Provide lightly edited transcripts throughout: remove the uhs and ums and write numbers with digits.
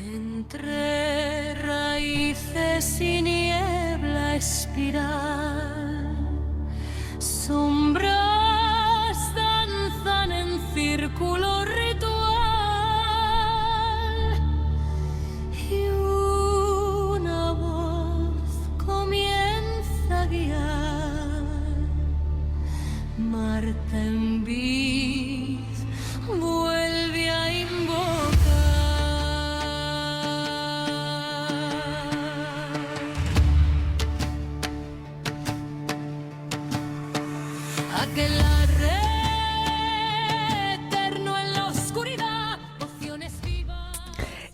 Entre raíces y niebla espiral, sombras danzan en círculo ritual y una voz comienza a guiar. Marta en vid vuelve a invocar. Aquel eterno en la oscuridad, pociones vivas.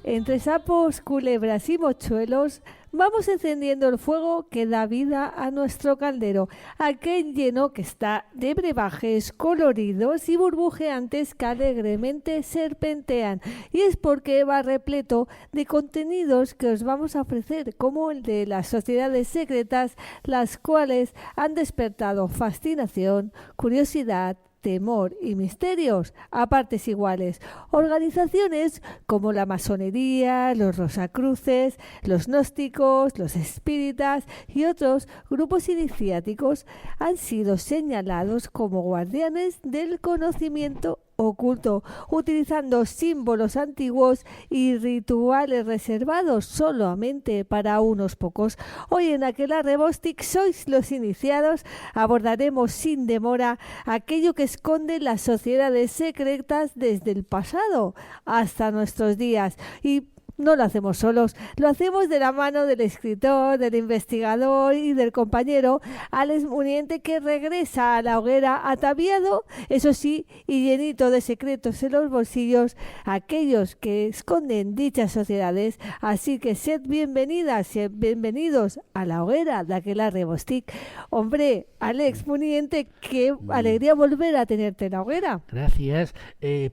Entre sapos, culebras y mochuelos, vamos encendiendo el fuego que da vida a nuestro caldero, aquel lleno que está de brebajes coloridos y burbujeantes que alegremente serpentean. Y es porque va repleto de contenidos que os vamos a ofrecer, como el de las sociedades secretas, las cuales han despertado fascinación, curiosidad, temor y misterios a partes iguales. Organizaciones como la masonería, los rosacruces, los gnósticos, los espíritas y otros grupos iniciáticos han sido señalados como guardianes del conocimiento oculto, utilizando símbolos antiguos y rituales reservados solamente para unos pocos. Hoy en Aquelarre Bostik sois los iniciados. Abordaremos sin demora aquello que esconden las sociedades secretas desde el pasado hasta nuestros días. Y no lo hacemos solos, lo hacemos de la mano del escritor, del investigador y del compañero Alex Muniente, que regresa a la hoguera ataviado, eso sí, y llenito de secretos en los bolsillos, aquellos que esconden dichas sociedades. Así que sed bienvenidas, sed bienvenidos a la hoguera de Aquelarre Bostik. Hombre, Alex Muniente, qué alegría volver a tenerte en la hoguera. Gracias.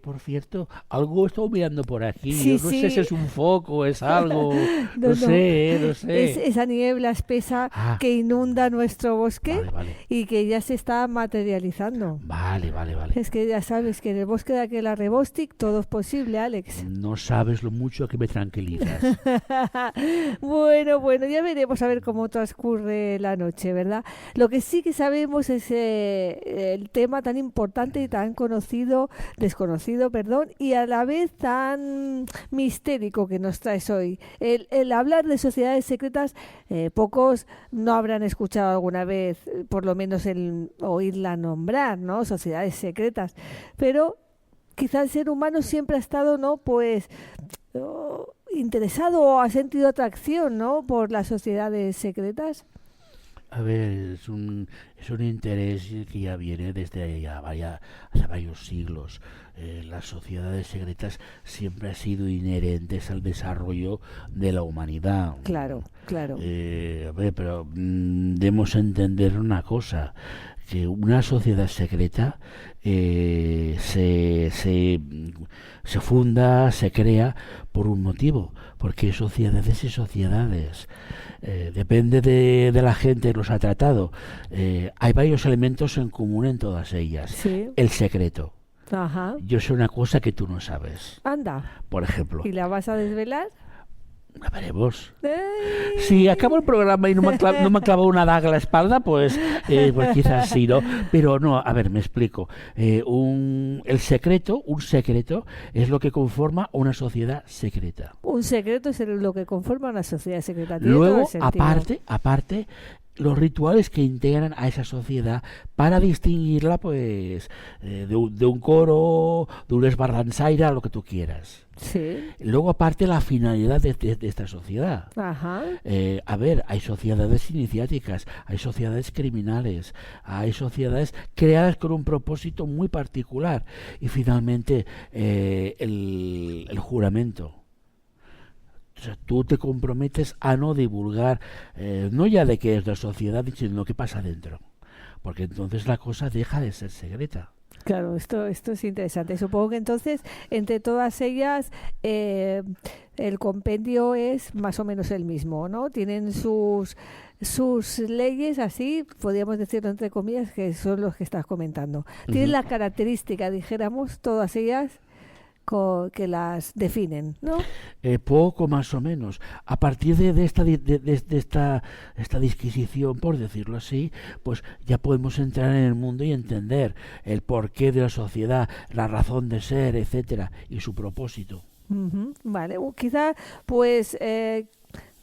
Por cierto, algo he estado mirando por aquí. Sí, Yo no sí. sé si es un foco, es algo. No, No sé, no sé. Es esa niebla espesa Ah. que inunda nuestro bosque Vale. y que ya se está materializando. Vale. Es que ya sabes que en el bosque de Aquelarre Bostik todo es posible, Alex. No sabes lo mucho que me tranquilizas. Bueno, ya veremos a ver cómo transcurre la noche, ¿verdad? Lo que sí que sabemos es el tema tan importante y tan desconocido, y a la vez tan mistérico que nos traes hoy. El hablar de sociedades secretas, pocos no habrán escuchado alguna vez, por lo menos el oírla nombrar, ¿no? Sociedades secretas, pero quizá el ser humano siempre ha estado, ¿no? Pues interesado o ha sentido atracción, ¿no? Por las sociedades secretas. A ver, es un interés que ya viene desde hace varios siglos. Las sociedades secretas siempre han sido inherentes al desarrollo de la humanidad. Claro. A ver, pero debemos entender una cosa, que una sociedad secreta se funda, se crea por un motivo, porque hay sociedades y sociedades. Depende de la gente que los ha tratado. Hay varios elementos en común en todas ellas. Sí. El secreto. Ajá. Yo sé una cosa que tú no sabes. Anda. Por ejemplo, ¿Y la vas a desvelar? la veremos. ¡Ey! Si acabo el programa y no me han clavado una daga en la espalda, pues quizás sí, ¿no? Pero no, a ver, me explico. Un secreto es lo que conforma una sociedad secreta. Un secreto es lo que conforma una sociedad secreta. Tiene todo Luego, el sentido. aparte, los rituales que integran a esa sociedad para distinguirla, pues, de un coro, de un esbarranzaira, lo que tú quieras. Sí. Luego, aparte, la finalidad de esta sociedad. Ajá. A ver, hay sociedades iniciáticas, hay sociedades criminales, hay sociedades creadas con un propósito muy particular. Y finalmente, el juramento. O sea, tú te comprometes a no divulgar, no ya de qué es la sociedad, sino lo que pasa dentro. Porque entonces la cosa deja de ser secreta. Claro, esto es interesante. Supongo que entonces, entre todas ellas, el compendio es más o menos el mismo, ¿no? Tienen sus leyes, así, podríamos decirlo entre comillas, que son los que estás comentando. Tienen la característica, dijéramos, todas ellas, que las definen, ¿no? Poco más o menos. A partir de esta disquisición, por decirlo así, pues ya podemos entrar en el mundo y entender el porqué de la sociedad, la razón de ser, etcétera, y su propósito. Ujú, vale, quizá pues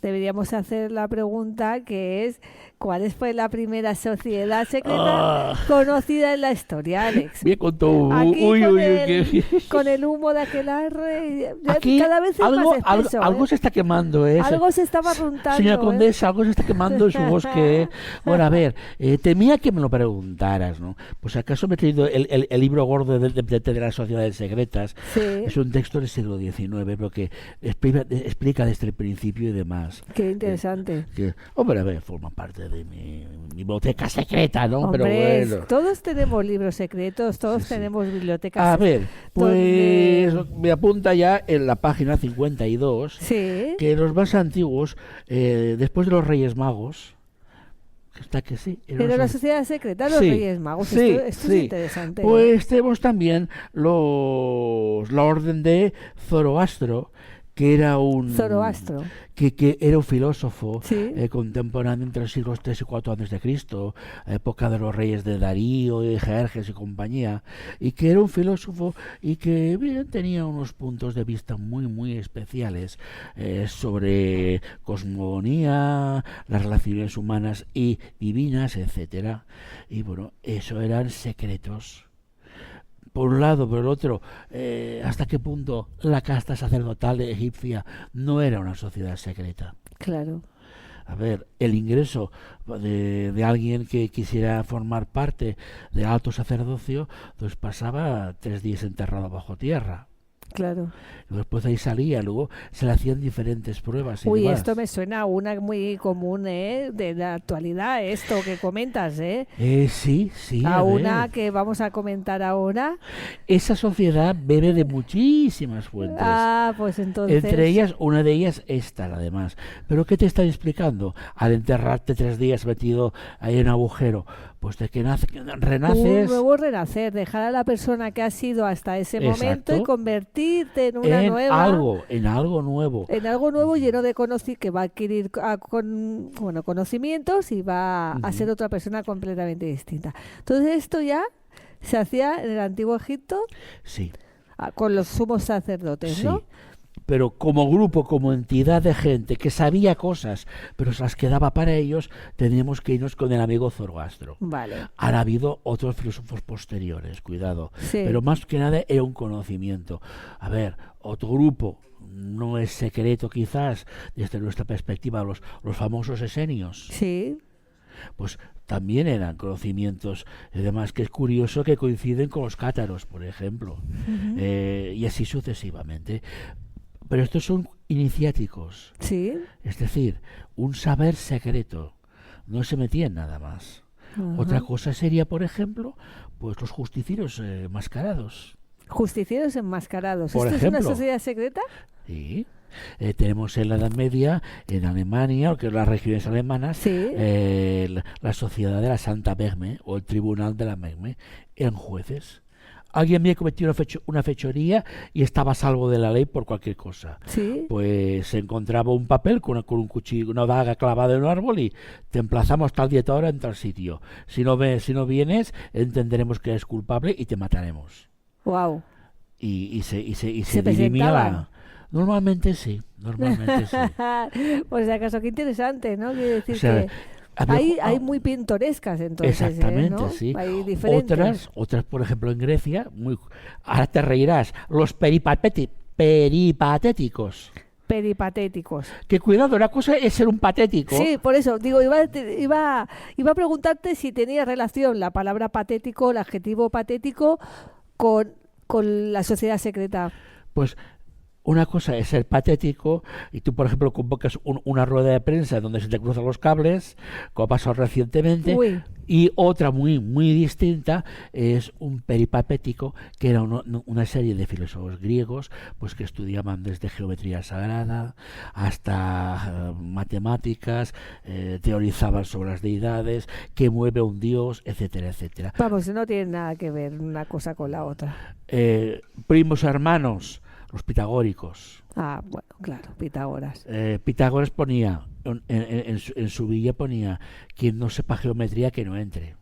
deberíamos hacer la pregunta que es ¿cuál fue la primera sociedad secreta conocida en la historia, Alex? Bien contó. Aquí Uy, con, uy, el, qué- con el humo de aquelarre, ya Aquí cada vez es algo, más espeso, algo se está quemando, ¿eh? Algo se está barruntando. Señora Condesa, algo se está quemando en su bosque. Bueno, a ver, temía que me lo preguntaras, ¿no? Pues acaso me he traído el libro gordo de las sociedades secretas. Sí, Es un texto del siglo XIX, pero que explica desde el principio y demás. qué interesante. Hombre, a ver, forman parte de mi biblioteca secreta, ¿no? Hombre, Pero bueno. todos tenemos libros secretos, todos Sí, sí. tenemos bibliotecas. A ver, pues donde- me apunta ya en la página 52 Sí, que los más antiguos, después de los Reyes Magos, está que sí. pero la sociedad secreta, los Sí, Reyes Magos, sí, esto sí. es interesante. Pues tenemos también la orden de Zoroastro, que era un Zoroastro. que era un filósofo Sí. contemporáneo entre los siglos 3 y 4 antes de Cristo, época de los reyes de Darío y Jerjes y compañía, y que era un filósofo y que bien, tenía unos puntos de vista muy muy especiales sobre cosmogonía, las relaciones humanas y divinas, etcétera. Y bueno, eso eran secretos. Por un lado, por el otro, hasta qué punto la casta sacerdotal egipcia no era una sociedad secreta. Claro. A ver, el ingreso de alguien que quisiera formar parte del alto sacerdocio, pues pasaba 3 días enterrado bajo tierra. Claro. Después de ahí salía, luego se le hacían diferentes pruebas. Y Uy, demás. esto me suena a una muy común, de la actualidad, esto que comentas, ¿eh? Sí, sí. A ver. una que vamos a comentar ahora. Esa sociedad bebe de muchísimas fuentes. Ah, pues entonces... Entre ellas, una de ellas esta, además. ¿Pero qué te están explicando? Al enterrarte 3 días metido ahí en un agujero, pues de que renaces Un nuevo renacer, dejar a la persona que has sido hasta ese momento Exacto. y convertirte en una en nueva... algo nuevo. En algo nuevo lleno de que va a adquirir conocimientos y va a Ujú. ser otra persona completamente distinta. Entonces esto ya se hacía en el Antiguo Egipto Sí, con los sumos sacerdotes, sí. ¿no? Pero como grupo, como entidad de gente que sabía cosas, pero se las quedaba para ellos, teníamos que irnos con el amigo Zoroastro. Vale. Han habido otros filósofos posteriores, cuidado. Sí. Pero más que nada era un conocimiento. A ver, otro grupo, no es secreto quizás, desde nuestra perspectiva, los famosos esenios, Sí. pues también eran conocimientos. Además, que es curioso que coinciden con los cátaros, por ejemplo, Ujú. y así sucesivamente. Pero estos son iniciáticos, Sí. es decir, un saber secreto. No se metían nada más. Ajá. Otra cosa sería, por ejemplo, pues los justicieros mascarados. Justicieros enmascarados. Por ¿Esto ejemplo. es una sociedad secreta? Sí. Tenemos en la Edad Media, en Alemania, o que es las regiones alemanas, Sí. la sociedad de la Santa Megme, o el tribunal de la Megme, eran jueces. Alguien había cometido una fechoría y estaba a salvo de la ley por cualquier cosa. Sí. Pues se encontraba un papel con un cuchillo, una daga clavada en un árbol y te emplazamos tal día, tal hora en tal sitio. Si no vienes, entenderemos que eres culpable y te mataremos. Wow. Y se ¿Se dirimía presentaban? la... Normalmente sí, normalmente sí. Pues de acaso, qué interesante, ¿no? Quiere decir O sea, que había- hay muy pintorescas entonces, Exactamente, ¿no? sí. Hay diferentes. Otras, por ejemplo, en Grecia, ahora te reirás, los peripatéticos. Peripatéticos. Que cuidado, una cosa es ser un patético. Sí, por eso, digo, iba a preguntarte si tenía relación la palabra patético, el adjetivo patético, con la sociedad secreta. Pues Una cosa es ser patético y tú, por ejemplo, convocas una rueda de prensa donde se te cruzan los cables, como ha pasado recientemente, Uy. y otra muy muy distinta es un peripatético, que era una serie de filósofos griegos pues que estudiaban desde geometría sagrada hasta matemáticas, teorizaban sobre las deidades, qué mueve un dios, etcétera, etcétera. Vamos, no tiene nada que ver una cosa con la otra. Primos hermanos, los pitagóricos. Ah, bueno, claro, Pitágoras. Pitágoras ponía, en su villa ponía, quien no sepa geometría que no entre.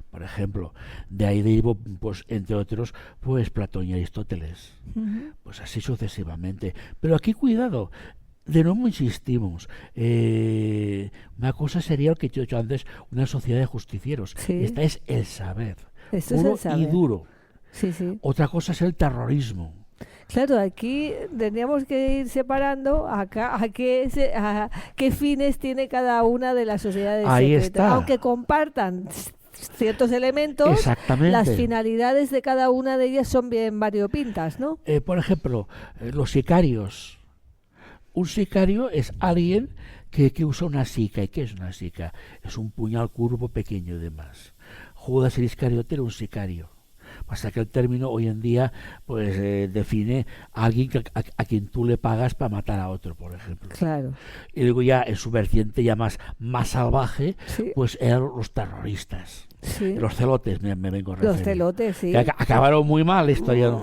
Por ejemplo, de ahí derivó, pues, entre otros, pues Platón y Aristóteles. Ujú. Pues así sucesivamente. Pero aquí cuidado, de nuevo insistimos. Una cosa sería lo que yo he dicho antes, una sociedad de justicieros. Sí. Esta es el saber, Esto es puro el saber. y duro. Sí, sí. Otra cosa es el terrorismo. Claro, aquí tendríamos que ir separando a qué fines tiene cada una de las sociedades Ahí secretas. está. Aunque compartan ciertos elementos, Exactamente. las finalidades de cada una de ellas son bien variopintas, ¿no? Por ejemplo, los sicarios. Un sicario es alguien que usa una sica. ¿Y qué es una sica? Es un puñal curvo pequeño y demás. Judas el Iscariote era un sicario. Pasa que el término hoy en día pues define a alguien a quien tú le pagas para matar a otro, por ejemplo. Claro. Y luego ya en su vertiente ya más salvaje, Sí. pues eran los terroristas. Sí. Los celotes, me vengo a referir. Los celotes, sí. Que acabaron muy mal la historia.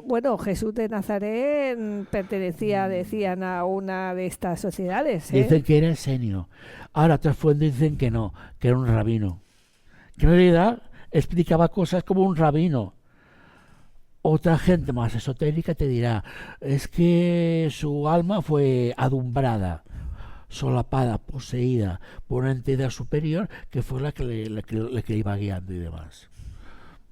Bueno, Jesús de Nazaret pertenecía, decían, a una de estas sociedades, ¿eh? Dicen que era esenio. Ahora otras fuentes dicen que no, que era un rabino. Que en realidad explicaba cosas como un rabino. Otra gente más esotérica te dirá, es que su alma fue adumbrada, solapada, poseída por una entidad superior que fue la que le iba guiando y demás.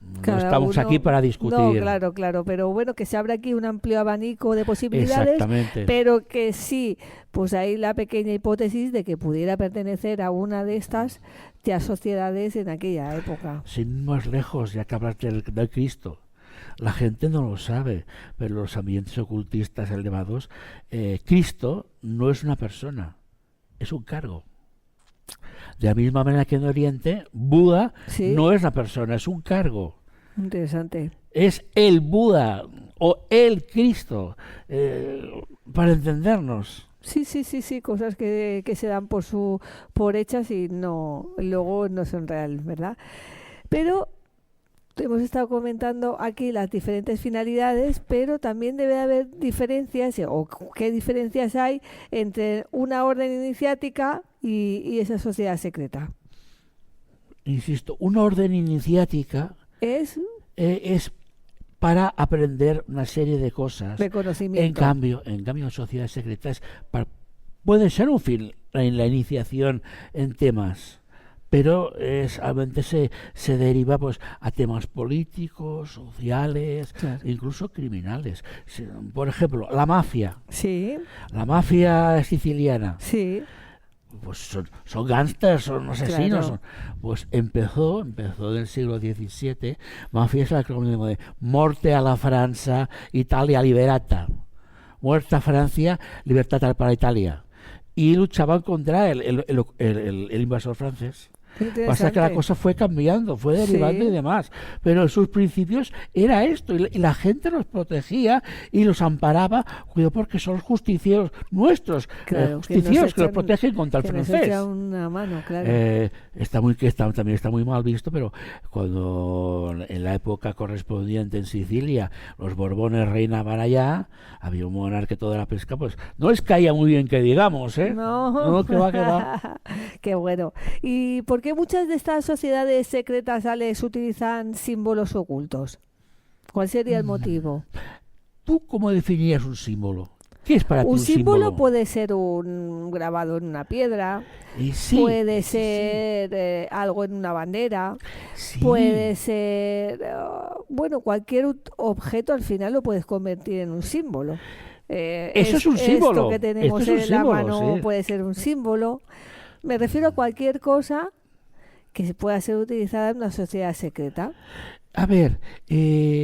No Cada estamos uno- aquí para discutir. No, claro, pero bueno, que se abre aquí un amplio abanico de posibilidades, Exactamente. pero que sí, pues hay la pequeña hipótesis de que pudiera pertenecer a una de estas ya sociedades en aquella época. Sin ir más lejos, ya que hablas del Cristo. La gente no lo sabe, pero los ambientes ocultistas elevados, Cristo no es una persona, es un cargo. De la misma manera que en Oriente, Buda Sí. no es una persona, es un cargo. Interesante. Es el Buda o el Cristo, para entendernos. Sí, cosas que se dan por hechas y no luego no son reales, ¿verdad? Pero hemos estado comentando aquí las diferentes finalidades, pero también debe haber diferencias, o qué diferencias hay entre una orden iniciática y esa sociedad secreta. Insisto, una orden iniciática Es es para aprender una serie de cosas. reconocimiento. En cambio, sociedades secretas puede ser un fin en la iniciación en temas, pero realmente se deriva pues a temas políticos, sociales, Claro. incluso criminales. Por ejemplo, la mafia siciliana, Sí, pues son gángsters, son asesinos. Claro. Pues empezó en el siglo XVII. Mafia es el acrónimo de Morte a la Francia, Italia liberata. Muerta Francia, libertad para Italia. Y luchaban contra el invasor francés. Pasa que la cosa fue cambiando, fue derivando Sí. y demás. Pero en sus principios era esto. Y la gente los protegía y los amparaba, cuidado, porque son los justicieros nuestros. Claro, Justicieros que los echan- protegen contra el que nos francés. echa una mano, claro. También está muy mal visto, pero cuando en la época correspondiente en Sicilia los Borbones reinaban allá, había un monarca que toda la pesca, pues no les caía muy bien que digamos, ¿eh? No, que va. Qué bueno. ¿Y por qué muchas de estas sociedades secretas, Alex, utilizan símbolos ocultos? ¿Cuál sería el motivo? ¿Tú cómo definirías un símbolo? ¿Qué es para ti Un un símbolo puede ser un grabado en una piedra, Y sí, puede ser algo en una bandera, sí. puede ser, bueno, cualquier objeto al final lo puedes convertir en un símbolo. Eso es un símbolo. Esto que tenemos Esto es un en la símbolo, mano sí. puede ser un símbolo. Me refiero a cualquier cosa que se pueda ser utilizada en una sociedad secreta. A ver,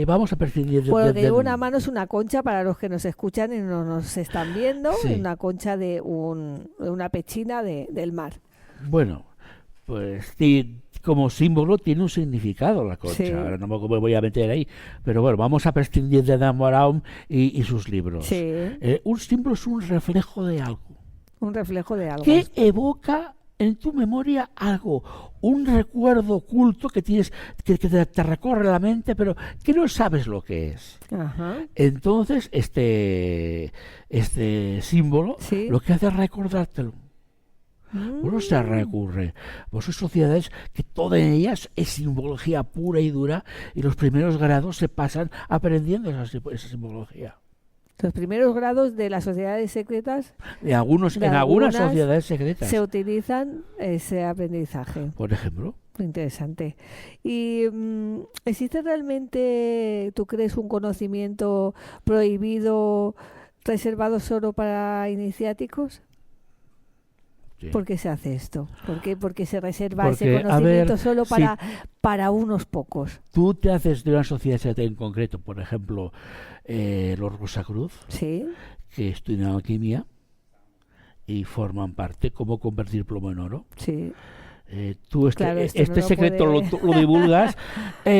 vamos a prescindir Bueno, de una mano es una concha para los que nos escuchan y no nos están viendo, Sí. una concha de una pechina del mar. Bueno, pues como símbolo tiene un significado la concha. Sí. Ahora no me voy a meter ahí, pero bueno, vamos a prescindir de Dan Brown y sus libros. Sí, Un símbolo es un reflejo de algo un reflejo de algo. que evoca en tu memoria algo, un recuerdo oculto que tienes, que te recorre la mente, pero que no sabes lo que es. Ajá. Entonces, este símbolo Sí. lo que hace es recordártelo. Bueno, se recurre. Pues son sociedades que toda en ellas es simbología pura y dura, y los primeros grados se pasan aprendiendo esa simbología. Los primeros grados de las sociedades secretas En algunas sociedades secretas, se utilizan ese aprendizaje. por ejemplo. Muy interesante. ¿Y existe realmente, tú crees, un conocimiento prohibido, reservado solo para iniciáticos? Sí. ¿Por qué se hace esto? ¿Por qué se reserva ese Porque, a conocimiento ver, solo si para unos pocos? tú te haces de una sociedad secreta en concreto, por ejemplo, los Rosacruz, Sí, que estudian alquimia y forman parte, cómo convertir plomo en oro. sí. Tú Claro, esto no lo secreto puede- lo divulgas.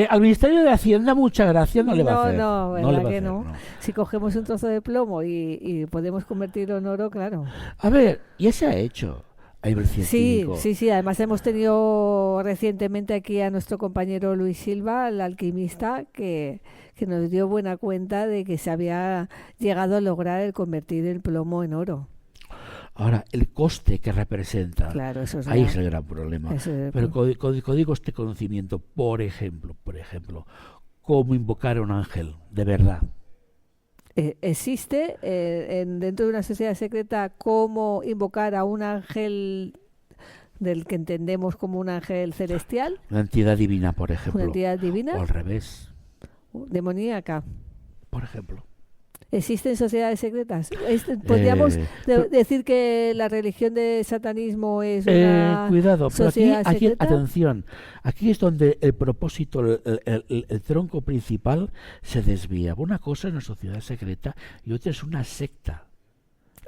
Al Ministerio de Hacienda, mucha gracia no le va a hacer. No, le ¿verdad va a que hacer, no? Si cogemos un trozo de plomo y podemos convertirlo en oro, claro. A ver, ya se ha hecho a nivel Sí, científico. sí, sí. Además hemos tenido recientemente aquí a nuestro compañero Luis Silva, el alquimista, que nos dio buena cuenta de que se había llegado a lograr el convertir el plomo en oro. Ahora, el coste que representa, Claro, eso es ahí la- es el gran problema. eso es- Pero código este conocimiento, por ejemplo, cómo invocar a un ángel, de verdad. existe dentro de una sociedad secreta cómo invocar a un ángel del que entendemos como un ángel celestial, Una entidad divina, por una ejemplo. entidad O divina, al revés, demoníaca. por ejemplo. ¿Existen sociedades secretas? ¿Podríamos decir que la religión de satanismo es una Cuidado, pero sociedad aquí, secreta? atención, aquí es donde el propósito, el tronco principal se desvía. Una cosa es una sociedad secreta y otra es una secta.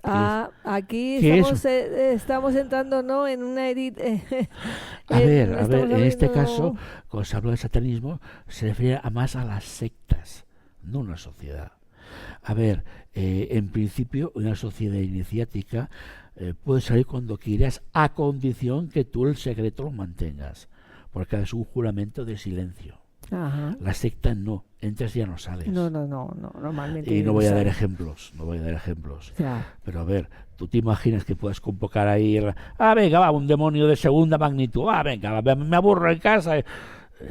Aquí ¿qué estamos entrando, ¿no?, en una A ver, estamos en este abriendo- caso, cuando se habla de satanismo, se refiere más a las sectas, no una sociedad. A ver, en principio, una sociedad iniciática puede salir cuando quieras, a condición que tú el secreto lo mantengas, porque es un juramento de silencio. Ajá. La secta no, entras y ya no sales. No, normalmente Y no voy a dar sale. ejemplos, no voy a dar ejemplos. Ya. Pero a ver, ¿tú te imaginas que puedas convocar ahí, venga, va, un demonio de segunda magnitud, venga, va, me aburro en casa? Es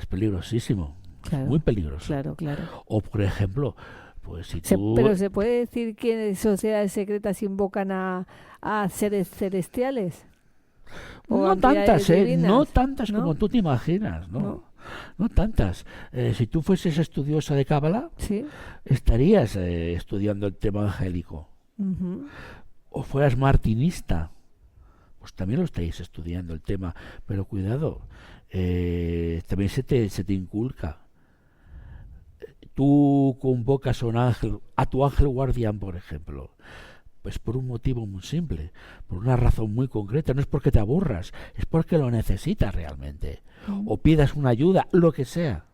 peligrosísimo, Claro, muy peligroso. claro. O, por ejemplo, pues si tú... Pero ¿se puede decir que sociedades secretas invocan a seres celestiales? ¿O No entidades tantas, divinas? no tantas ¿No? como tú te imaginas, No. no tantas. Si tú fueses estudiosa de Cábala, Sí. estarías estudiando el tema angélico. Ujú. O fueras martinista, pues también lo estarías estudiando el tema. Pero cuidado, también se te inculca. Tú convocas a un ángel, a tu ángel guardián, por ejemplo, pues por un motivo muy simple, por una razón muy concreta. No es porque te aburras, es porque lo necesitas realmente. O pidas una ayuda, lo que sea.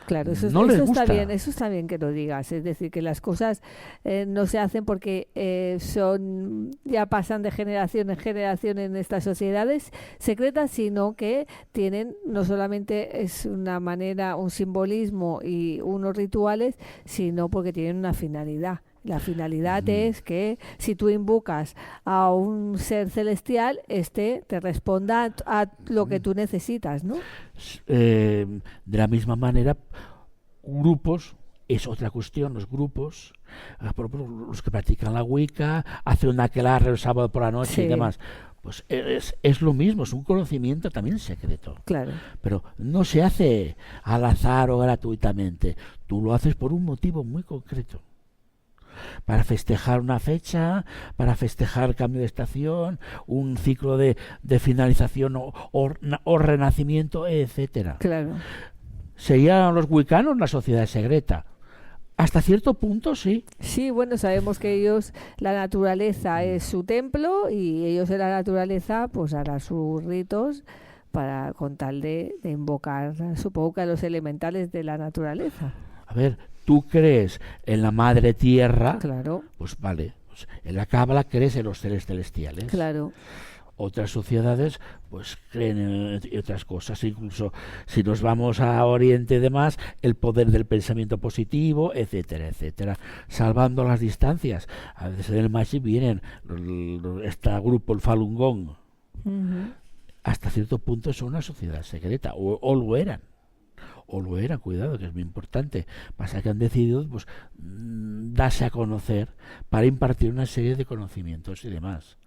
Claro, eso No les está gusta. bien, eso está bien que lo digas. Es decir, que las cosas no se hacen porque ya pasan de generación en generación en estas sociedades secretas, sino que tienen, no solamente es una manera, un simbolismo y unos rituales, sino porque tienen una finalidad. La finalidad es que si tú invocas a un ser celestial, te responda a lo que tú necesitas, ¿no? De la misma manera, grupos, es otra cuestión, los grupos, por ejemplo, los que practican la Wicca, hacen una aquelarre el sábado por la noche Sí. y demás, pues es lo mismo, es un conocimiento también secreto, Claro. pero no se hace al azar o gratuitamente, tú lo haces por un motivo muy concreto. Para festejar una fecha, para festejar el cambio de estación, un ciclo de finalización o renacimiento, etcétera. Claro. serían los wicanos la sociedad secreta. Hasta cierto punto, sí. Sí, bueno, sabemos que ellos, la naturaleza es su templo y ellos en la naturaleza pues harán sus ritos para con tal de invocar, supongo que a los elementales de la naturaleza. A ver, tú crees en la madre tierra, Claro, pues vale. Pues en la cábala crees en los seres celestiales. claro. Otras sociedades pues creen en otras cosas, incluso si nos vamos a Oriente y demás, el poder del pensamiento positivo, etcétera, etcétera, salvando las distancias. A veces en el Machi vienen este grupo, el Falun Gong, Ujú. hasta cierto punto son una sociedad secreta, o lo eran. O lo eran, cuidado, que es muy importante. Pasa que han decidido pues darse a conocer para impartir una serie de conocimientos y demás.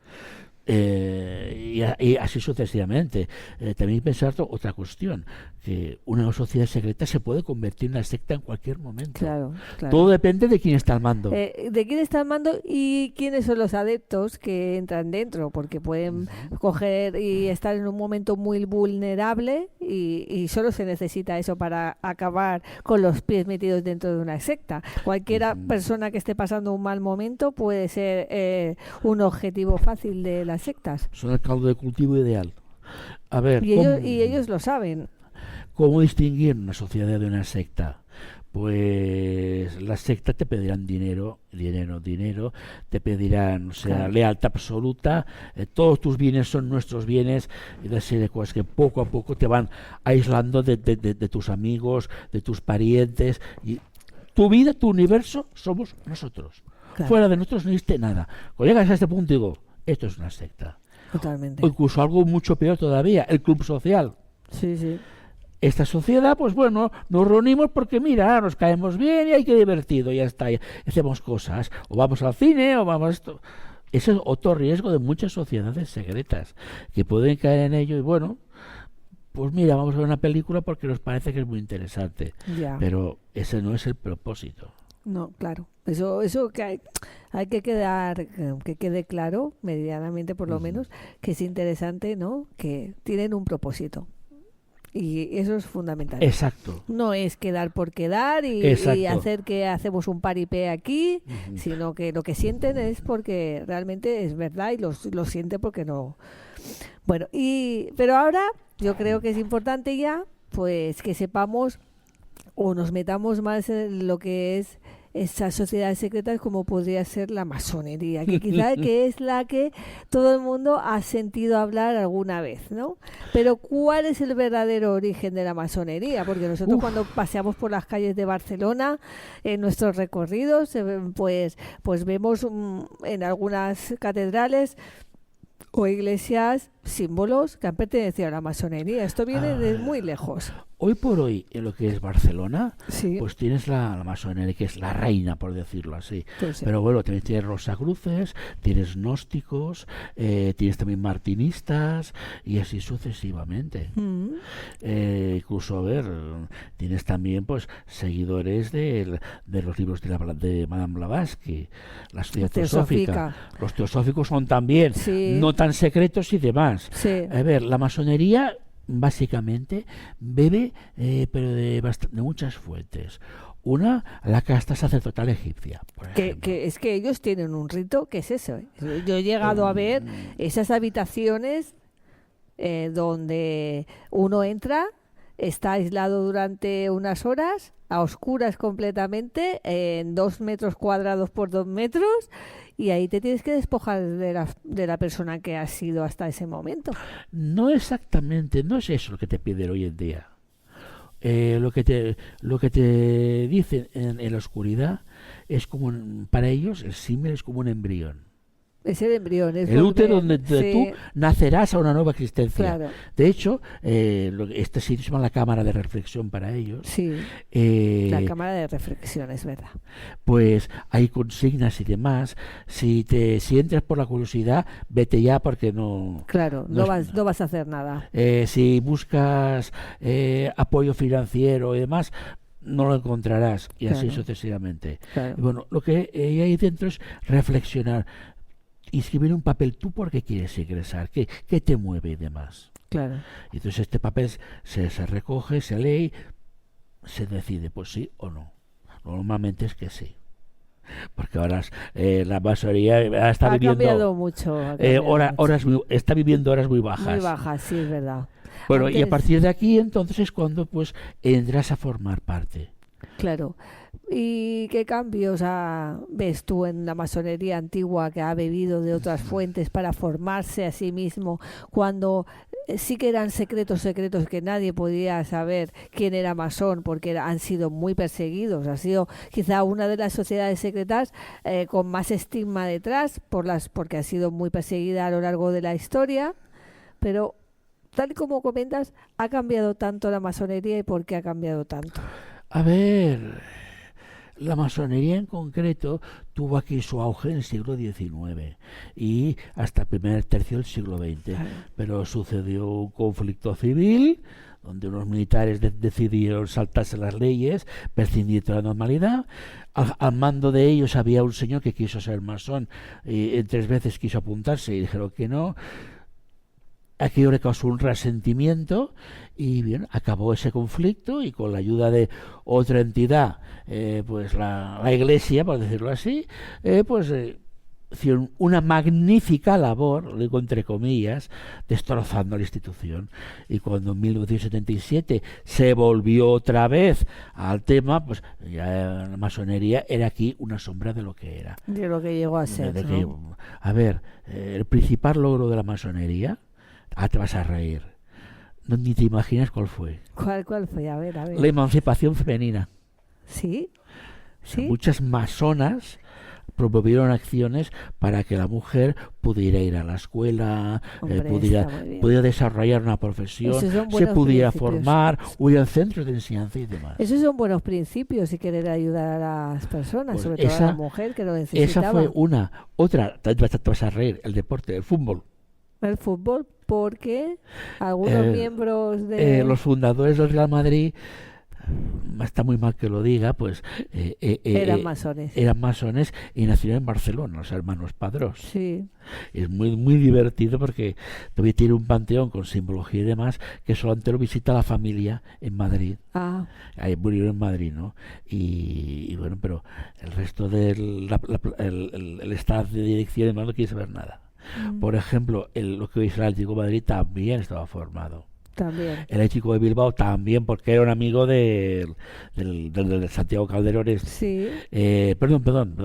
Y así sucesivamente. También pensar otra cuestión, que una sociedad secreta se puede convertir en una secta en cualquier momento. Claro, claro. Todo depende de quién está al mando. De quién está al mando y quiénes son los adeptos que entran dentro, porque pueden coger y estar en un momento muy vulnerable y solo se necesita eso para acabar con los pies metidos dentro de una secta. Cualquiera persona que esté pasando un mal momento puede ser un objetivo fácil de las sectas. Son el caldo de cultivo ideal. A ver, Y ellos lo saben. ¿cómo distinguir una sociedad de una secta? Pues las sectas te pedirán dinero, te pedirán, o sea, Claro. lealtad absoluta, todos tus bienes son nuestros bienes, y una serie de cosas que poco a poco te van aislando de tus amigos, de tus parientes, y tu vida, tu universo, somos nosotros. Claro. Fuera de nosotros no existe nada. Cuando llegas a este punto digo, esto es una secta. Totalmente. O incluso algo mucho peor todavía, el club social. Sí, sí. Esta sociedad, pues bueno, nos reunimos porque mira, nos caemos bien y hay que divertido, ya está, y hacemos cosas, o vamos al cine, o vamos a esto. Ese es otro riesgo de muchas sociedades secretas, que pueden caer en ello y bueno, pues mira, vamos a ver una película porque nos parece que es muy interesante, Ya. pero ese no es el propósito. No, claro. Eso que hay que que quede claro, medianamente por lo menos, que es interesante, ¿no? Que tienen un propósito. Y eso es fundamental. Exacto. No es quedar por quedar y Exacto. hacer que hacemos un paripé aquí, sino que lo que sienten es porque realmente es verdad y lo sienten porque no. Bueno, pero ahora yo creo que es importante ya, pues que sepamos o nos metamos más en lo que es esas sociedades secretas como podría ser la masonería, que quizá que es la que todo el mundo ha sentido hablar alguna vez, ¿no? Pero ¿cuál es el verdadero origen de la masonería? Porque nosotros cuando paseamos por las calles de Barcelona, en nuestros recorridos, pues vemos en algunas catedrales o iglesias símbolos que han pertenecido a la masonería. Esto viene de muy lejos. Hoy por hoy, en lo que es Barcelona, Sí. pues tienes la masonería, que es la reina, por decirlo así. Pues sí. Pero bueno, también tienes rosacruces, tienes gnósticos, tienes también martinistas, y así sucesivamente. Incluso, a ver, tienes también pues seguidores de los libros de Madame Blavatsky, la sociedad teosófica. Los teosóficos son también Sí. no tan secretos y demás. Sí. A ver, la masonería básicamente bebe pero de muchas fuentes. Una, la casta sacerdotal egipcia, por ejemplo. Que es que ellos tienen un rito que es eso. Yo he llegado a ver esas habitaciones donde uno entra, está aislado durante unas horas, a oscuras completamente, en 2 metros cuadrados por 2 metros, y ahí te tienes que despojar de la persona que has sido hasta ese momento. No exactamente, no es eso lo que te piden hoy en día. Lo que te dicen en la oscuridad es como, para ellos, el símil es como un embrión. Es el embrión. Es El útero volver, donde sí, tú nacerás a una nueva existencia. Claro. De hecho, este sitio se llama la cámara de reflexión para ellos. Sí, la cámara de reflexión, es verdad. Pues hay consignas y demás. Si entras por la curiosidad, vete ya porque no... Claro, no no vas a hacer nada. Si buscas apoyo financiero y demás, no lo encontrarás, y así Claro. sucesivamente. Claro. Y bueno, lo que hay ahí dentro es reflexionar, inscribir un papel, tú por qué quieres ingresar, qué te mueve y demás. Claro. Y entonces este papel se recoge, se lee, se decide, pues sí o no. Normalmente es que sí. Porque ahora la masonería está Ha viviendo cambiado mucho. Ha cambiado mucho. está viviendo horas muy bajas. Muy bajas, sí, es verdad. Bueno, y a Antes, partir de aquí entonces es cuando pues entras a formar parte. claro. ¿Y qué cambios ves tú en la masonería antigua que ha bebido de otras fuentes para formarse a sí mismo cuando sí que eran secretos que nadie podía saber quién era masón porque han sido muy perseguidos? Ha sido quizá una de las sociedades secretas con más estigma detrás porque ha sido muy perseguida a lo largo de la historia, pero tal y como comentas, ha cambiado tanto la masonería y por qué ha cambiado tanto. A ver, la masonería en concreto tuvo aquí su auge en el siglo XIX y hasta el primer tercio del siglo XX, pero sucedió un conflicto civil donde unos militares decidieron saltarse las leyes, prescindir de la normalidad. Al mando de ellos había un señor que quiso ser masón y 3 veces quiso apuntarse y dijeron que no. Aquello le causó un resentimiento y bien, acabó ese conflicto y con la ayuda de otra entidad, pues la Iglesia, por decirlo así, hicieron una magnífica labor, lo digo entre comillas, destrozando la institución. Y cuando en 1977 se volvió otra vez al tema, pues ya la masonería era aquí una sombra de lo que era. De lo que llegó a ser, ¿no? A ver, el principal logro de la masonería, te vas a reír. No, ni te imaginas cuál fue. ¿Cuál fue? A ver. La emancipación femenina. ¿Sí? O sea, muchas masonas promovieron acciones para que la mujer pudiera ir a la escuela, Hombre, pudiera desarrollar una profesión, se pudiera formar, hubiera centros de enseñanza y demás. Esos son buenos principios y querer ayudar a las personas, pues sobre todo a la mujer que lo necesitaba. Esa fue una. Otra, te vas a reír, el deporte, el fútbol. El fútbol, porque algunos miembros de... los fundadores del Real Madrid, está muy mal que lo diga, pues eran masones. Eran masones y nacieron en Barcelona, los hermanos Padrós. Sí. Es muy, muy divertido porque todavía tiene un panteón con simbología y demás que solamente lo visita la familia en Madrid. Ahí murieron en Madrid, ¿no? Y bueno, pero el resto del el staff de dirección y demás no quiere saber nada. Por ejemplo, lo que hoy es el Atlético de Madrid también estaba formado. También. El Atlético de Bilbao también, porque era un amigo del Santiago Calderón. Sí. Perdón,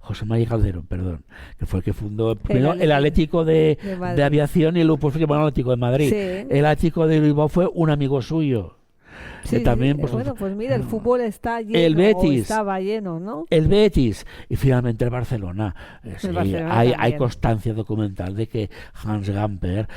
José María Calderón, que fue el que fundó primero el Atlético de Aviación y luego fue el Atlético de Madrid. Sí. El Atlético de Bilbao fue un amigo suyo. Sí, también, pues mira, el fútbol está lleno, el Betis, estaba lleno, ¿no? El Betis y finalmente el Barcelona. Barcelona hay constancia documental de que Hans Gamper,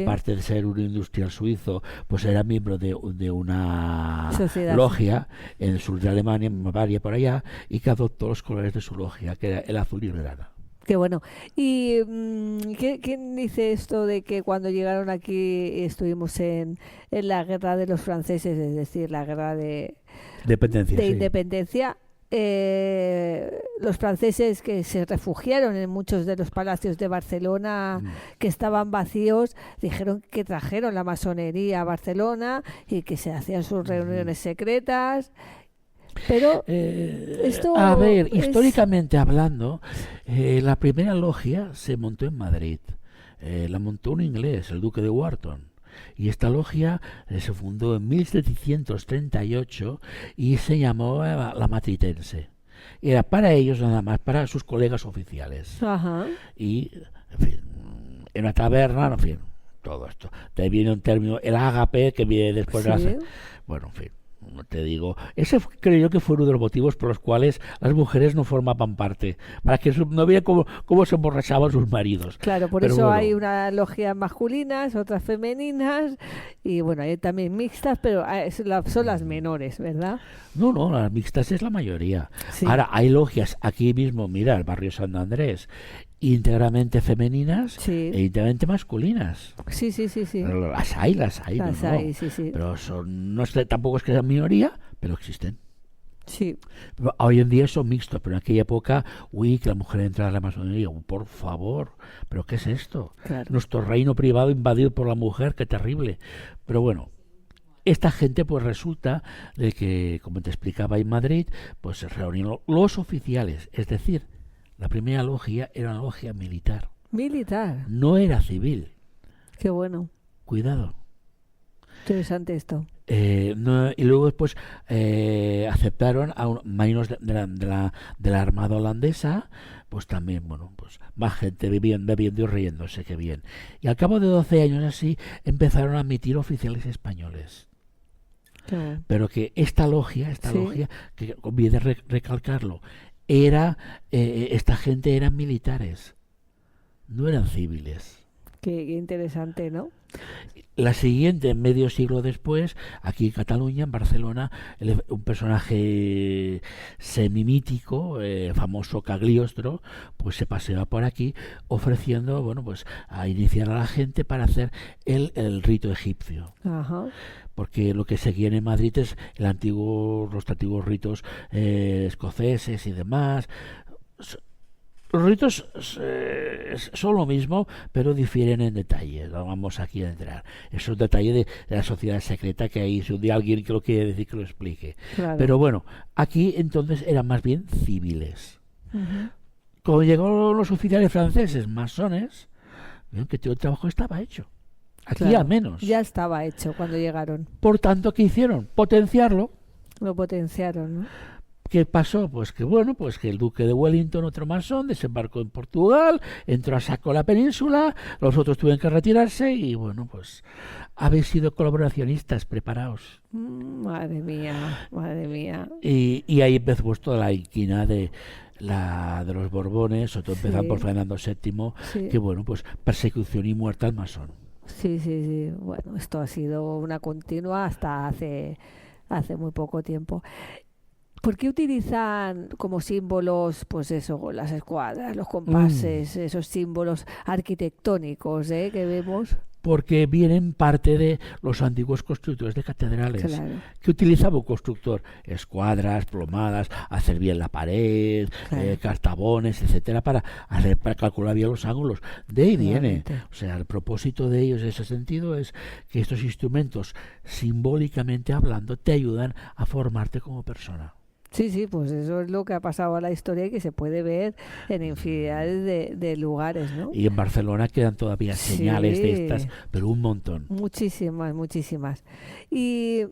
aparte de ser un industrial suizo, pues era miembro de una sociedad, logia en el sur de Alemania, en Bavaria, por allá, y que adoptó los colores de su logia, que era el azul y el grana. Qué bueno. ¿Y quién dice esto de que cuando llegaron aquí estuvimos en la guerra de los franceses, es decir, la guerra de independencia? Los franceses que se refugiaron en muchos de los palacios de Barcelona que estaban vacíos, dijeron que trajeron la masonería a Barcelona y que se hacían sus reuniones secretas. Pero esto históricamente hablando, la primera logia se montó en Madrid. La montó un inglés, el duque de Wharton. Y esta logia se fundó en 1738 y se llamó la Matritense. Era para ellos nada más, para sus colegas oficiales. Ajá. Y, en fin, en una taberna, en fin, todo esto. Te viene un término, el ágape, que viene después de la... Bueno, en fin. No te digo, ese creo yo que fue uno de los motivos por los cuales las mujeres no formaban parte, para que no vean cómo se emborrachaban sus maridos. Claro, por eso hay una logia masculinas, otras femeninas, y bueno, hay también mixtas, pero son las menores, ¿verdad? No, las mixtas es la mayoría. Sí. Ahora, hay logias aquí mismo, mira, el barrio San Andrés, íntegramente femeninas e íntegramente masculinas. Sí. Las hay, sí. Pero tampoco es que sean minoría, pero existen. Sí. Pero hoy en día son mixtos, pero en aquella época, que la mujer entra a la masonería, por favor, ¿pero qué es esto? Claro. Nuestro reino privado invadido por la mujer, qué terrible. Pero bueno, esta gente pues resulta de que, como te explicaba en Madrid, pues se reunieron los oficiales, es decir, la primera logia era una logia militar, Militar. no era civil. Qué bueno. Cuidado. Interesante esto. Y luego después aceptaron a marinos de la Armada holandesa, pues también, bueno, pues más gente bebiendo y riéndose, que bien. Y al cabo de 12 años así empezaron a admitir oficiales españoles. Qué bueno. Pero que esta logia, Sí. que conviene recalcarlo, era esta gente eran militares, no eran civiles. Qué interesante, ¿no? La siguiente, medio siglo después, aquí en Cataluña, en Barcelona, un personaje semimítico, famoso Cagliostro, pues se paseaba por aquí ofreciendo, bueno, pues a iniciar a la gente para hacer el rito egipcio. Ajá. Porque lo que seguían en Madrid es los antiguos ritos escoceses y demás. Los ritos son lo mismo, pero difieren en detalles. No vamos aquí a entrar. Es un detalle de la sociedad secreta que hay. Si un día alguien que lo quiere decir, que lo explique. Claro. Pero bueno, aquí entonces eran más bien civiles. Ujú. Cuando llegaron los oficiales franceses, masones, vieron que todo el trabajo estaba hecho. Aquí Claro. al menos. Ya estaba hecho cuando llegaron. Por tanto, ¿qué hicieron? Potenciarlo. Lo potenciaron, ¿no? ¿Qué pasó? Pues que bueno, pues que el duque de Wellington, otro masón, desembarcó en Portugal, entró a saco la península, los otros tuvieron que retirarse y bueno, pues habéis sido colaboracionistas, preparaos. Madre mía, madre mía. Y ahí empezó pues toda la inquina de los Borbones, sobre todo empezaron Sí. por Fernando VII, Sí. que bueno, pues persecución y muerte al masón. Sí, sí, sí. Bueno, esto ha sido una continua hasta hace muy poco tiempo. ¿Por qué utilizan como símbolos, pues eso, las escuadras, los compases, esos símbolos arquitectónicos que vemos? Porque vienen parte de los antiguos constructores de catedrales. Claro, ¿Qué utilizaba un constructor? Escuadras, plomadas, hacer bien la pared, Claro. cartabones, etcétera, para calcular bien los ángulos. De ahí viene. Claramente. O sea, el propósito de ellos en ese sentido es que estos instrumentos, simbólicamente hablando, te ayudan a formarte como persona. Sí, sí, pues eso es lo que ha pasado a la historia y que se puede ver en infinidades de lugares, ¿no? Y en Barcelona quedan todavía Sí. señales de estas, pero un montón. Muchísimas, muchísimas. ¿Y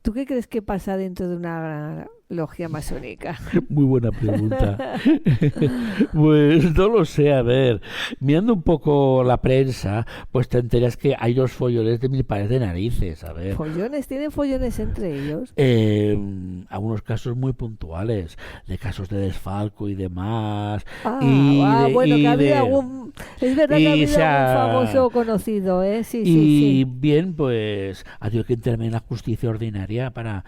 tú qué crees que pasa dentro de una logia masónica? Muy buena pregunta. Pues no lo sé, a ver, mirando un poco la prensa, pues te enteras que hay dos follones de mil pares de narices, a ver. ¿Follones? ¿Tienen follones entre ellos? Algunos casos muy puntuales, de casos de desfalco y demás. Bueno, que ha habido algún... Es verdad que ha y habido se ha- algún famoso conocido, ¿eh? Sí, y sí, sí. bien, pues ha tenido que intervenir la justicia ordinaria para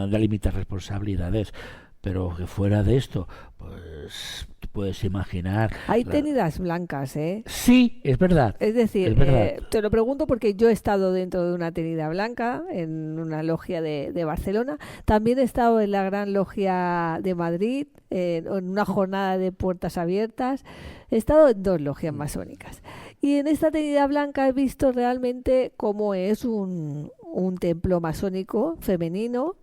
delimitar responsabilidades. Pero que fuera de esto, pues tú puedes imaginar. Hay la- tenidas blancas, ¿eh? Sí, es verdad. Es decir, Es verdad. te lo pregunto porque yo he estado dentro de una tenida blanca en una logia de Barcelona. También he estado en la Gran Logia de Madrid, en una jornada de puertas abiertas. He estado en dos logias masónicas. Y en esta tenida blanca he visto realmente cómo es un templo masónico femenino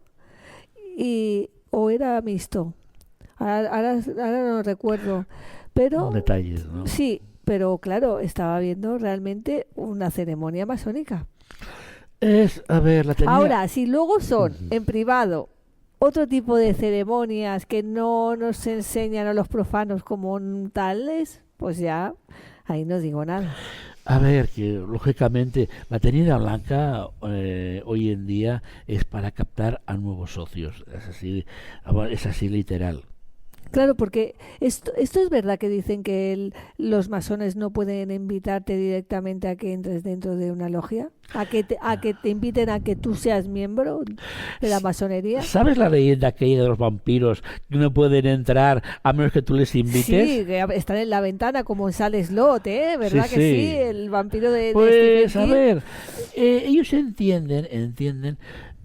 o era mixto. Ahora no recuerdo. Pero Detalles, ¿no? sí, pero claro, estaba viendo realmente una ceremonia masónica. A ver, la tenía. Ahora, si luego son en privado otro tipo de ceremonias que no nos enseñan a los profanos como tales, pues ya ahí no digo nada. A ver, que lógicamente la tenida blanca hoy en día es para captar a nuevos socios. Es así literal. Claro, porque esto es verdad que dicen que los masones no pueden invitarte directamente a que entres dentro de una logia, a que te inviten a que tú seas miembro de la masonería. ¿Sabes la leyenda aquella de los vampiros que no pueden entrar a menos que tú les invites? Sí, que están en la ventana como en Sale Slot, ¿eh? ¿Verdad Sí, que sí. sí? El vampiro de Pues Stephen a King. ver, ellos entienden,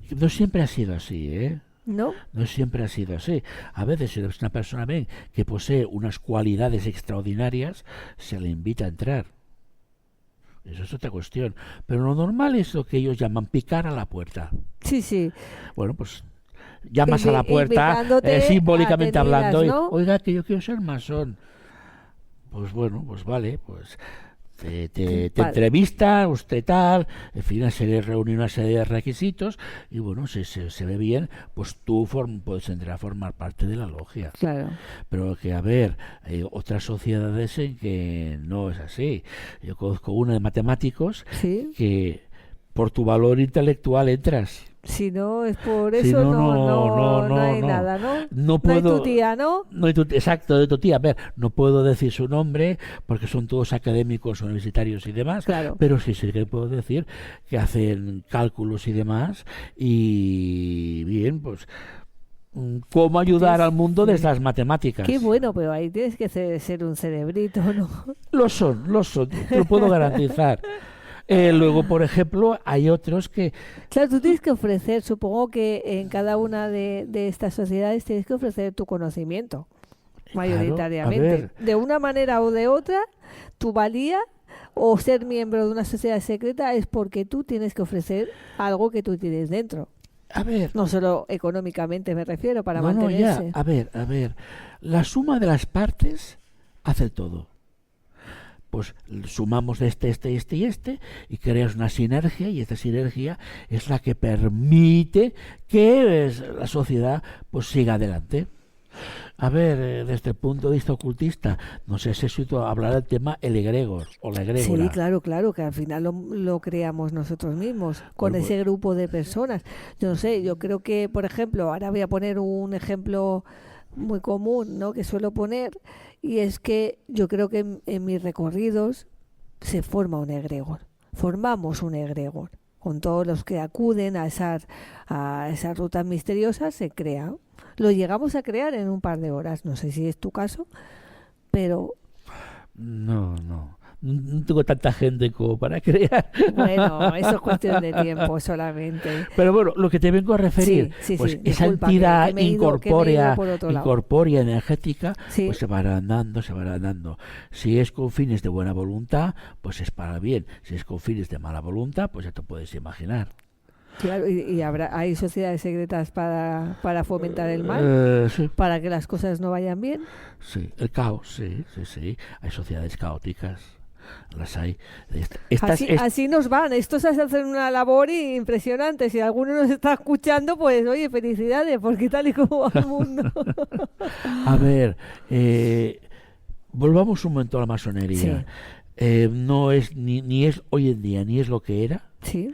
que no siempre ha sido así, ¿eh? ¿No? No siempre ha sido así. A veces si una persona ve que posee unas cualidades extraordinarias, se le invita a entrar. Eso es otra cuestión. Pero lo normal es lo que ellos llaman picar a la puerta. Sí, sí. Bueno, pues llamas a la puerta, Invitándote simbólicamente a que hablando, digas, ¿no? oiga, que yo quiero ser masón. Pues bueno, pues vale, pues te Vale. entrevista, usted tal, en fin, se reúne una serie de requisitos y bueno, si se ve bien, pues tú puedes entrar a formar parte de la logia. Claro. Pero que, a ver, hay otras sociedades en que no es así. Yo conozco una de matemáticos Sí. que por tu valor intelectual entras. Si no es por Si eso, no, no hay no. nada, ¿no? No No hay puedo. tu tía, ¿no? No hay exacto, de tu tía. A ver, no puedo decir su nombre porque son todos académicos, universitarios y demás. Claro. Pero sí que puedo decir que hacen cálculos y demás. Y bien, pues, cómo ayudar al mundo desde las matemáticas. Qué bueno, pero ahí tienes que ser un cerebrito, ¿no? Lo son, te lo puedo garantizar. Luego, por ejemplo, hay otros que... Claro, tú tienes que ofrecer, supongo que en cada una de estas sociedades tienes que ofrecer tu conocimiento, mayoritariamente. a ver. De una manera o de otra, tu valía o ser miembro de una sociedad secreta es porque tú tienes que ofrecer algo que tú tienes dentro. A ver, No solo económicamente me refiero, para no, ya, mantenerse. a ver, la suma de las partes hace todo. Pues sumamos de este y creas una sinergia, y esta sinergia es la que permite que la sociedad pues siga adelante. A ver, desde el punto de vista ocultista, no sé si hablar del tema el egregor o la egrégora. Sí, claro, que al final lo creamos nosotros mismos, con Pues, ese grupo de personas. Yo no sé, yo creo que, por ejemplo, ahora voy a poner un ejemplo muy común, ¿no?, que suelo poner, y es que yo creo que en mis recorridos se forma un egregor, formamos un egregor. Con todos los que acuden a esas rutas misteriosas se crea. Lo llegamos a crear en un par de horas, no sé si es tu caso, pero No tengo tanta gente como para crear. bueno, eso es cuestión de tiempo solamente. Pero bueno, lo que te vengo a referir, Sí, pues sí, esa disculpa, entidad que me he ido incorpórea, por otro lado. energética, Sí. pues se va dando. Si es con fines de buena voluntad, pues es para bien. Si es con fines de mala voluntad, pues ya te puedes imaginar. Claro, y hay sociedades secretas para fomentar el mal, Sí, para que las cosas no vayan bien. sí, el caos, sí. Hay sociedades caóticas, las hay. Así nos van. Estos hacen una labor impresionante. Si alguno nos está escuchando, pues oye, felicidades, porque tal y como va el mundo. A ver, volvamos un momento a la masonería. No es ni es hoy en día, ni es lo que era. Sí.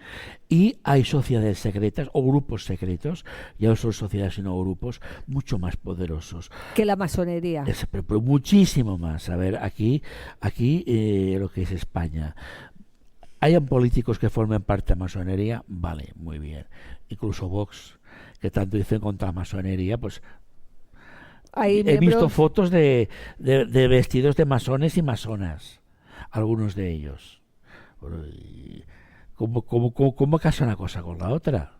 Y hay sociedades secretas o grupos secretos, ya no son sociedades sino grupos mucho más poderosos. Que la masonería. Pero muchísimo más. A ver, aquí lo que es España. Hayan políticos que formen parte de la masonería, vale, muy bien. Incluso Vox, que tanto dicen contra la masonería, pues he visto fotos de vestidos de masones y masonas, algunos de ellos. ¿Cómo casa una cosa con la otra?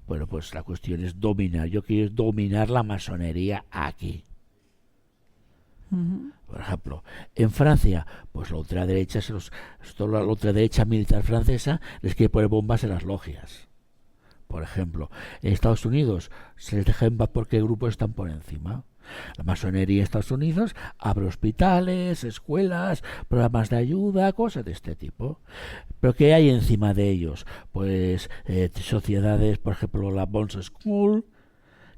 Bueno, pues la cuestión es dominar. Yo quiero dominar la masonería aquí. Por ejemplo, en Francia, pues la ultraderecha, la ultraderecha militar francesa les quiere poner bombas en las logias. Por ejemplo, en Estados Unidos se les deja en paz porque grupos están por encima. La masonería de Estados Unidos abre hospitales, escuelas, programas de ayuda, cosas de este tipo. Pero ¿qué hay encima de ellos? Pues sociedades, por ejemplo, la Bones School,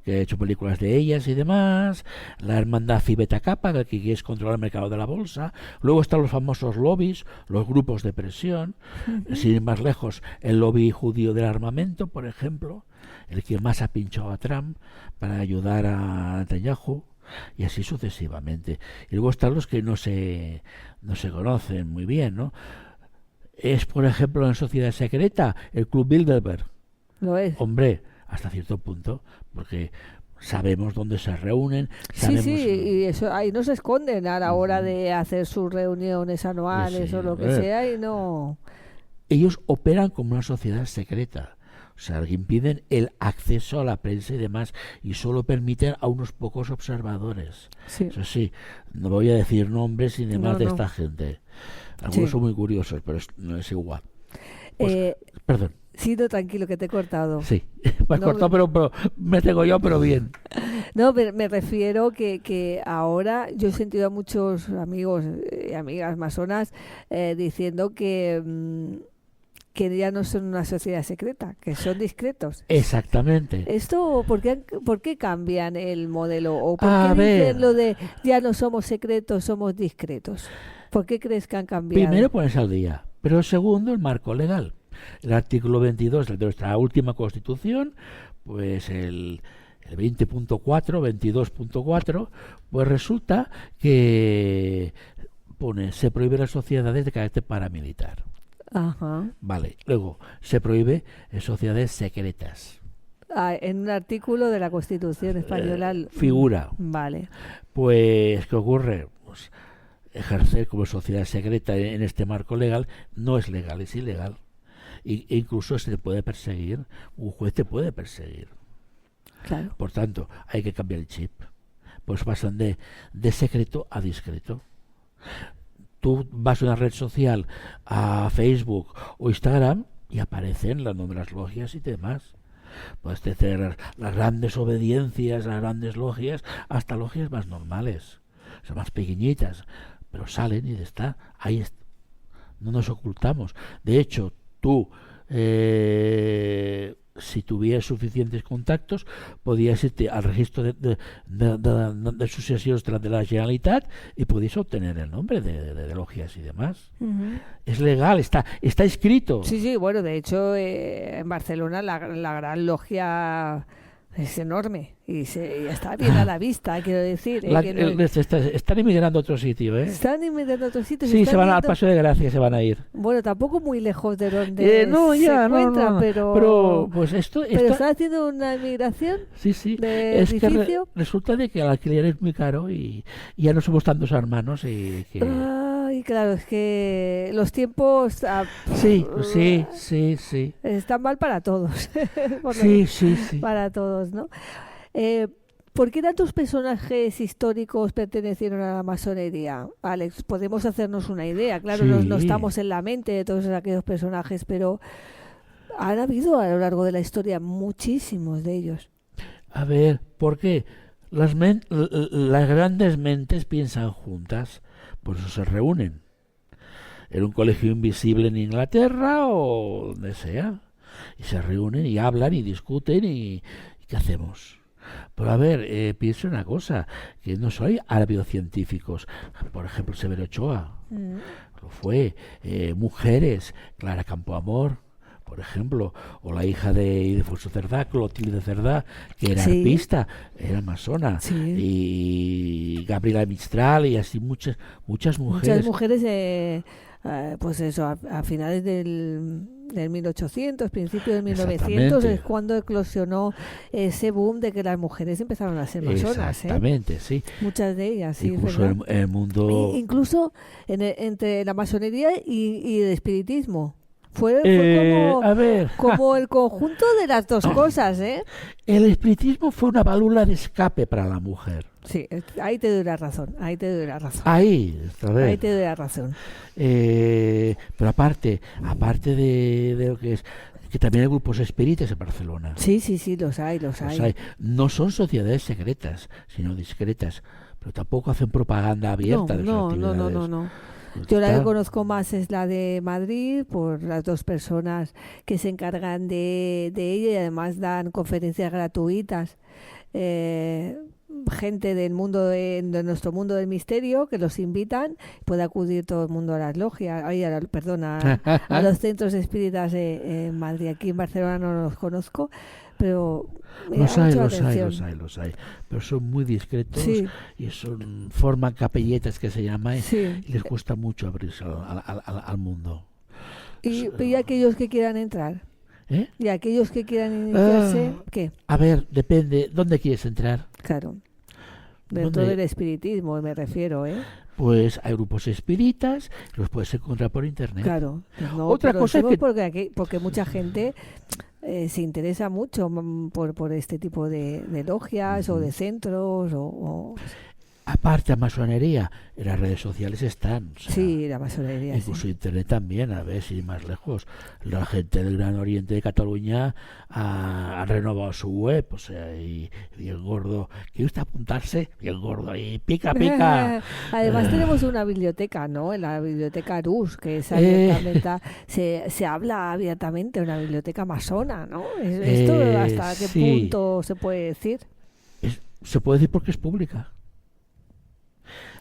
que ha hecho películas de ellas y demás, la hermandad Phi Beta Kappa, que es controlar el mercado de la bolsa. Luego están los famosos lobbies, los grupos de presión. Sin ir más lejos, el lobby judío del armamento, por ejemplo, el que más ha pinchado a Trump para ayudar a Netanyahu, y así sucesivamente. Y luego están los que no se conocen muy bien, ¿no? Es, por ejemplo, en sociedad secreta, el Club Bilderberg. Lo es. Hombre, hasta cierto punto, porque sabemos dónde se reúnen. Sabemos, y eso ahí no se esconden a la hora de hacer sus reuniones anuales o lo que sea, y no. Ellos operan como una sociedad secreta. O sea, que impiden el acceso a la prensa y demás, y solo permiten a unos pocos observadores. Sí. Eso sí, no voy a decir nombres y demás No, de no. esta gente. Algunos Sí. son muy curiosos, pero no es igual. Pues, Eh, perdón, sí, no, tranquilo, que te he cortado. sí. Me has No, cortado, pero me tengo yo, pero bien. No, me refiero que ahora yo he sentido a muchos amigos y amigas masonas diciendo que ya no son una sociedad secreta, que son discretos. Exactamente. ¿Esto por qué cambian el modelo? ¿O por A qué ver. dicen lo de ya no somos secretos, somos discretos? ¿Por qué crees que han cambiado? Primero ponerse al día, pero segundo el marco legal. El artículo 22 de nuestra última Constitución, pues el 20.4, 22.4, pues resulta que pone, se prohíbe las sociedades de carácter paramilitar. Ajá. Vale, luego se prohíbe sociedades secretas. Ah, en un artículo de la Constitución española. Figura. Vale. Pues, ¿qué ocurre? Pues ejercer como sociedad secreta en este marco legal no es legal, es ilegal. E incluso se te puede perseguir, un juez te puede perseguir. Claro. Por tanto, hay que cambiar el chip. Pues pasan de secreto a discreto. Tú vas a una red social, a Facebook o Instagram, y aparecen las nombres logias y demás. Puedes tener las grandes obediencias, las grandes logias, hasta logias más normales, o sea, más pequeñitas, pero salen y está ahí. No nos ocultamos. De hecho, tú, si tuvieras suficientes contactos, podías irte al registro de sucesiones de la Generalitat y podías obtener el nombre de logias y demás. Ujú. Es legal, está escrito. Sí, sí, bueno, de hecho en Barcelona la gran logia es enorme y está bien a la vista, quiero decir. Están emigrando a otro sitio, ¿eh? Están inventando otros sitios. Sí, están se van al yendo- Paso de Gracia, se van a ir. Bueno, tampoco muy lejos de donde No, se ya, no, encuentran, no, pero pues esto están haciendo una migración sí, de es que edificio. resulta de que el alquiler es muy caro y ya no somos tantos hermanos y que... Ay, claro, es que los tiempos Sí. están mal para todos. Por lo- Sí. Para todos, ¿no? ¿Por qué tantos personajes históricos pertenecieron a la masonería? Alex, podemos hacernos una idea. Claro, no Sí. estamos en la mente de todos aquellos personajes, pero han habido a lo largo de la historia muchísimos de ellos. A ver, ¿por qué? Las grandes mentes piensan juntas, por eso se reúnen. En un colegio invisible en Inglaterra o donde sea. Y se reúnen y hablan y discuten y ¿qué hacemos? Pero a ver, pienso una cosa, que no solo ha habido científicos, por ejemplo Severo Ochoa, lo fue, mujeres, Clara Campoamor, por ejemplo, o la hija de Ildefonso Cerdá, Clotilde Cerdá, que era Sí. arpista, era masona, Sí. y Gabriela Mistral y así muchas mujeres. Muchas mujeres, pues eso, a finales del 1800, principios del 1900, Exactamente. es cuando eclosionó ese boom de que las mujeres empezaron a ser masonas, ¿eh? Exactamente, sí. Muchas de ellas, sí, es Incluso verdad. el mundo... Incluso entre la masonería y el espiritismo. Fue a ver, como el conjunto de las dos cosas, ¿eh? el espiritismo fue una válvula de escape para la mujer. Sí, ahí te doy la razón, ahí te doy la razón. Ahí, a ver. Ahí te doy la razón. Pero aparte de lo que es, que también hay grupos espíritas en Barcelona. Sí, los hay, los Los hay. hay. No son sociedades secretas, sino discretas, pero tampoco hacen propaganda abierta de sus actividades. No. Pues Yo la está. que conozco más es la de Madrid, por las dos personas que se encargan de ella y además dan conferencias gratuitas. Gente del mundo de nuestro mundo del misterio que los invitan, puede acudir todo el mundo a las logias, a los centros espíritas en Madrid. Aquí en Barcelona no los conozco, pero me Los llama hay, mucho la los atención. hay. Pero son muy discretos Sí. y forman capelletas que se llama Sí. y les cuesta mucho abrirse al mundo. Y aquellos que quieran entrar, ¿Eh? y aquellos que quieran iniciarse, ¿qué? A ver, depende, ¿dónde quieres entrar? Claro. Dentro ¿Dónde? del espiritismo me refiero, ¿eh? Pues hay grupos espíritas, los puedes encontrar por internet. Claro. No, Otra pero cosa es decimos que- porque mucha gente se interesa mucho por este tipo de logias o de centros Aparte de masonería, en las redes sociales están. O sea, sí, la masonería. incluso Sí. internet también, a ver si más lejos. La gente del Gran Oriente de Cataluña ha renovado su web, o sea, y bien gordo. ¿Quiere usted apuntarse? Bien gordo ahí, pica, pica. Además tenemos una biblioteca, ¿no? En la biblioteca Arús, que es abiertamente, se habla abiertamente de una biblioteca masona, ¿no? ¿Esto hasta qué Sí. punto se puede decir? Se puede decir porque es pública.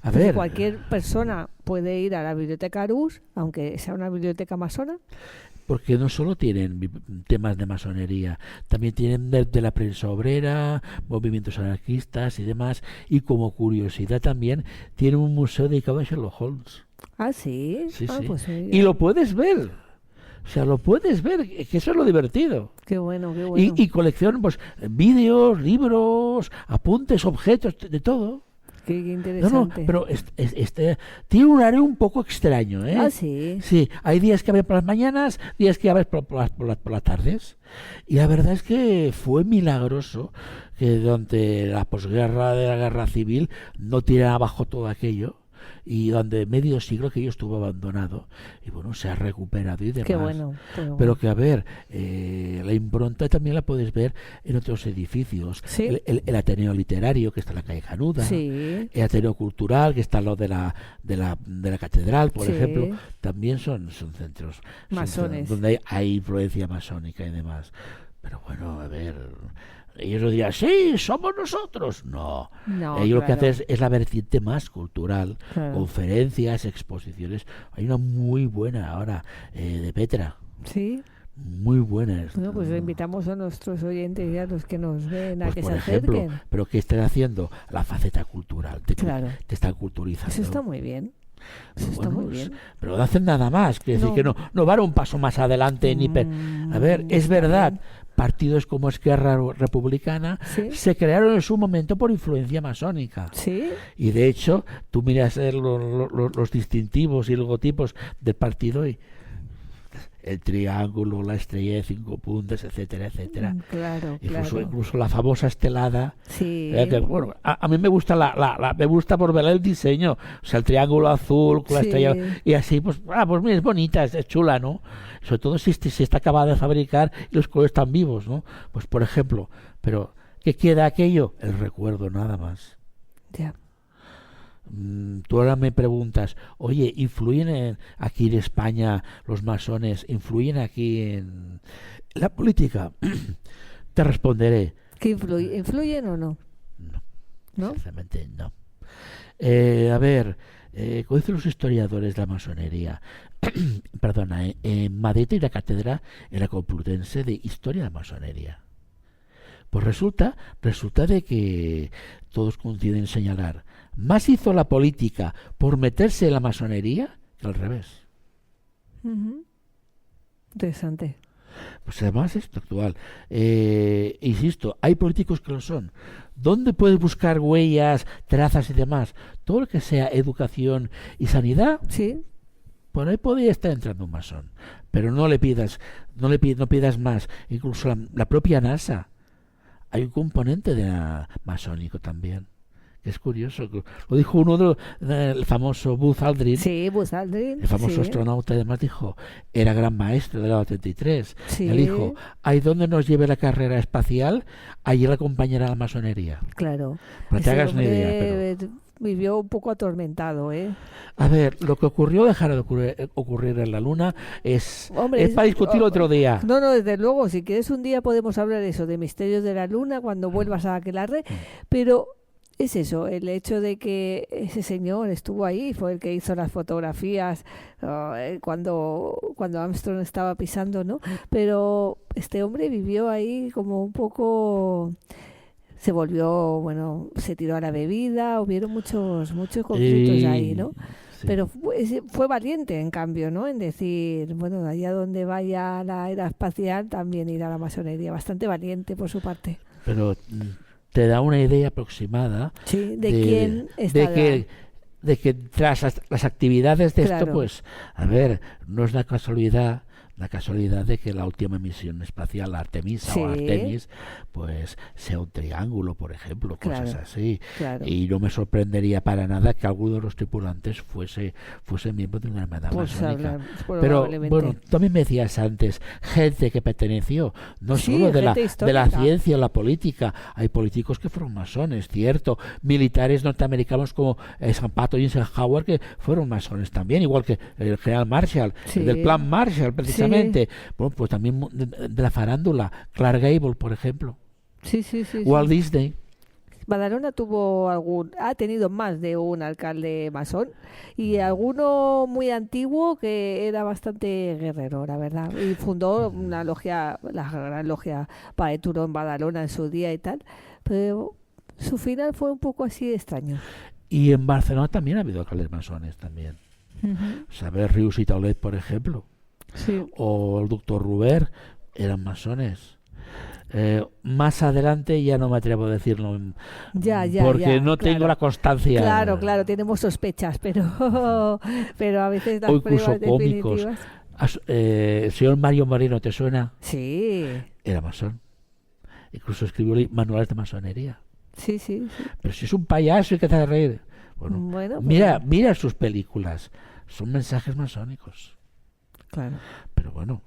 A Entonces, ver, cualquier persona puede ir a la biblioteca Arús, aunque sea una biblioteca masona. porque no solo tienen temas de masonería, también tienen de la prensa obrera, movimientos anarquistas y demás, y como curiosidad también tienen un museo dedicado a Sherlock Holmes. Ah, sí. Sí, Ah, sí. pues Y lo puedes ver. O sea, lo puedes ver, que eso es lo divertido. qué bueno, qué bueno. Y coleccionan pues vídeos, libros, apuntes, objetos, de todo. Qué No, interesante. pero tiene un área un poco extraño, ¿eh? Ah, sí. Sí, hay días que abre por las mañanas, días que abre por las tardes. Y la verdad es que fue milagroso que durante la posguerra de la guerra civil no tirara abajo todo aquello. Y durante medio siglo que estuvo abandonado. Y bueno, se ha recuperado y demás. Qué bueno. Pero que a ver, la impronta también la puedes ver en otros edificios. Sí. El Ateneo Literario, que está en la calle Canuda. Sí. El Ateneo Cultural, que está al lado de la Catedral, por Sí. ejemplo. También son centros Masones. donde hay influencia masónica y demás. Pero bueno, a ver, ellos no dirán, sí, somos nosotros. No, No, ellos lo que claro, hacen es la vertiente más cultural, claro. conferencias, exposiciones. Hay una muy buena ahora de Petra, Sí. muy buena. Bueno, pues invitamos a nuestros oyentes y a los que nos ven a Pues que por se ejemplo, acerquen. pero ¿qué están haciendo? La faceta cultural, Claro. te están culturizando. Eso está muy bien. Eso está Bueno, muy bien. pero no hacen nada más, quiere decir No. que no van un paso más adelante ni a ver, es está verdad, bien. partidos como Esquerra Republicana Sí. se crearon en su momento por influencia masónica. Sí. Y de hecho, tú miras los distintivos y logotipos del partido y el triángulo, la estrella de 5 puntas, etcétera, etcétera. Claro, Incluso, claro. incluso la famosa estelada. Sí. Que, bueno, a mí me gusta me gusta por ver el diseño, o sea, el triángulo azul con la Sí. estrella y así, pues mira, es bonita, es chula, ¿no? Sobre todo si está acabada de fabricar y los colores están vivos, ¿no? Pues por ejemplo, pero ¿qué queda aquello? El recuerdo, nada más. Ya. Tú ahora me preguntas, oye, ¿influyen aquí en España los masones? ¿Influyen aquí en la política? Te responderé, ¿Qué influyen o no? no. ¿No? Sinceramente, no. A ver, como dicen los historiadores de la masonería, perdona, en Madrid hay la cátedra en la Complutense de Historia de la Masonería. Pues resulta de que todos coinciden en señalar, más hizo la política por meterse en la masonería que al revés. Ujú. Interesante. Pues además es actual. Insisto, hay políticos que lo son. ¿Dónde puedes buscar huellas, trazas y demás? Todo lo que sea educación y sanidad, Sí. por ahí podría estar entrando un masón. Pero no pidas más. Incluso la propia NASA. Hay un componente masónico también. Es curioso. Lo dijo uno el famoso Buzz Aldrin. Sí, Buzz Aldrin. El famoso sí. astronauta, además, dijo, era gran maestro del 83. Sí. Él dijo, ahí donde nos lleve la carrera espacial, allí la acompañará la masonería. Claro. Para que te Ese hagas una idea. Pero, hombre vivió un poco atormentado, ¿eh? a ver, lo que ocurrió, dejar de ocurrir en la Luna, es Hombre, para discutirlo otro día. No, desde luego, si quieres un día podemos hablar de eso, de misterios de la Luna, cuando vuelvas a Aquelarre, pero es eso, el hecho de que ese señor estuvo ahí, fue el que hizo las fotografías cuando Armstrong estaba pisando, ¿no? Pero este hombre vivió ahí como un poco... Se volvió, bueno, se tiró a la bebida, hubieron muchos conflictos ahí, ¿no? Sí. Pero fue valiente, en cambio, ¿no? En decir, bueno, allá donde vaya la era espacial también irá la masonería. Bastante valiente por su parte. Pero te da una idea aproximada Sí, de quién está. de que tras las actividades de esto, Claro. pues, a ver, no es una casualidad La casualidad de que la última misión espacial, Artemisa o Sí. Artemis, pues sea un triángulo, por ejemplo, cosas Claro, así. claro. Y no me sorprendería para nada que alguno de los tripulantes fuese miembro de una hermandad Pues masónica. hablar, Pero probablemente. bueno, también me decías antes, gente que perteneció, no Sí, solo gente de la histórica. ciencia o la política, hay políticos que fueron masones, cierto, militares norteamericanos como San Pato y Eisenhower que fueron masones también, igual que el general Marshall, Sí. el del plan Marshall precisamente. Bueno, pues también de la farándula, Clark Gable, por ejemplo, Sí, sí, sí. Walt sí. Disney. Badalona ha tenido más de un alcalde masón y alguno muy antiguo que era bastante guerrero, la verdad. Y fundó una logia, la gran logia Paeturo en Badalona en su día y tal. Pero su final fue un poco así extraño. Y en Barcelona también ha habido alcaldes masones también. Saber Rius y Taulet, por ejemplo, Sí. o el doctor Ruber, eran masones. Más adelante ya no me atrevo a decirlo, Ya, porque no claro. tengo la constancia. Claro, tenemos sospechas, pero, pero a veces las O incluso pruebas cómicos. definitivas. El señor Mario Moreno, ¿te suena? Sí, Era masón. Incluso escribió manuales de masonería. sí, sí. Pero si es un payaso y que te hace reír. Bueno, Bueno, pues, mira sus películas. Son mensajes masónicos. claro. Pero bueno,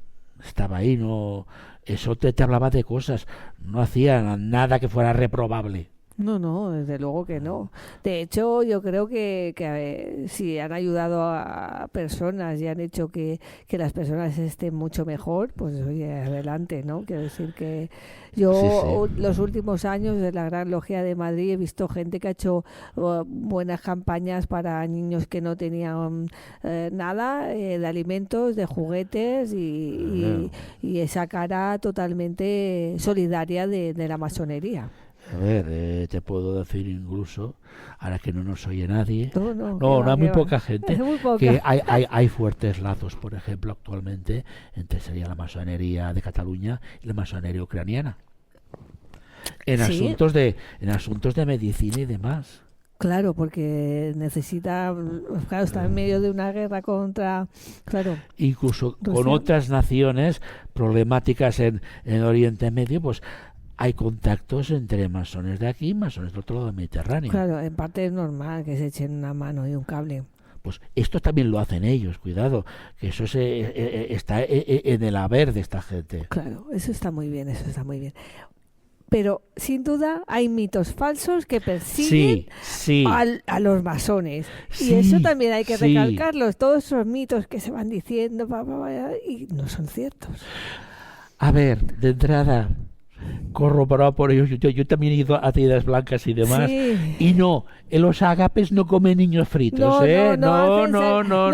estaba ahí, no. Eso te hablaba de cosas. No hacía nada que fuera reprobable. No, desde luego que no. De hecho, yo creo que si han ayudado a personas y han hecho que las personas estén mucho mejor, pues oye, adelante, ¿no? Quiero decir que yo Sí. los últimos años de la Gran Logia de Madrid he visto gente que ha hecho buenas campañas para niños que no tenían nada de alimentos, de juguetes y esa cara totalmente solidaria de la masonería. A ver, te puedo decir incluso, ahora que no nos oye nadie, No, no, hay muy qué va. poca gente, Es muy poca. que hay fuertes lazos, por ejemplo, actualmente, entre sería la masonería de Cataluña y la masonería ucraniana. En Sí. asuntos de medicina y demás. Claro, porque necesita, claro, está en medio de una guerra contra, claro, Incluso con Rusia. otras naciones problemáticas en Oriente Medio, pues hay contactos entre masones de aquí y masones del otro lado del Mediterráneo. claro, en parte es normal que se echen una mano y un cable. Pues esto también lo hacen ellos, cuidado, que eso está en el haber de esta gente. Claro, eso está muy bien, eso está muy bien. Pero sin duda hay mitos falsos que persiguen Sí. a los masones. Sí, Y eso también hay que sí. recalcarlos, todos esos mitos que se van diciendo y no son ciertos. A ver, de entrada, corroborado por ellos, yo también he ido a tiendas blancas y demás, Sí. y no, en los agapes no comen niños fritos, ¿eh? No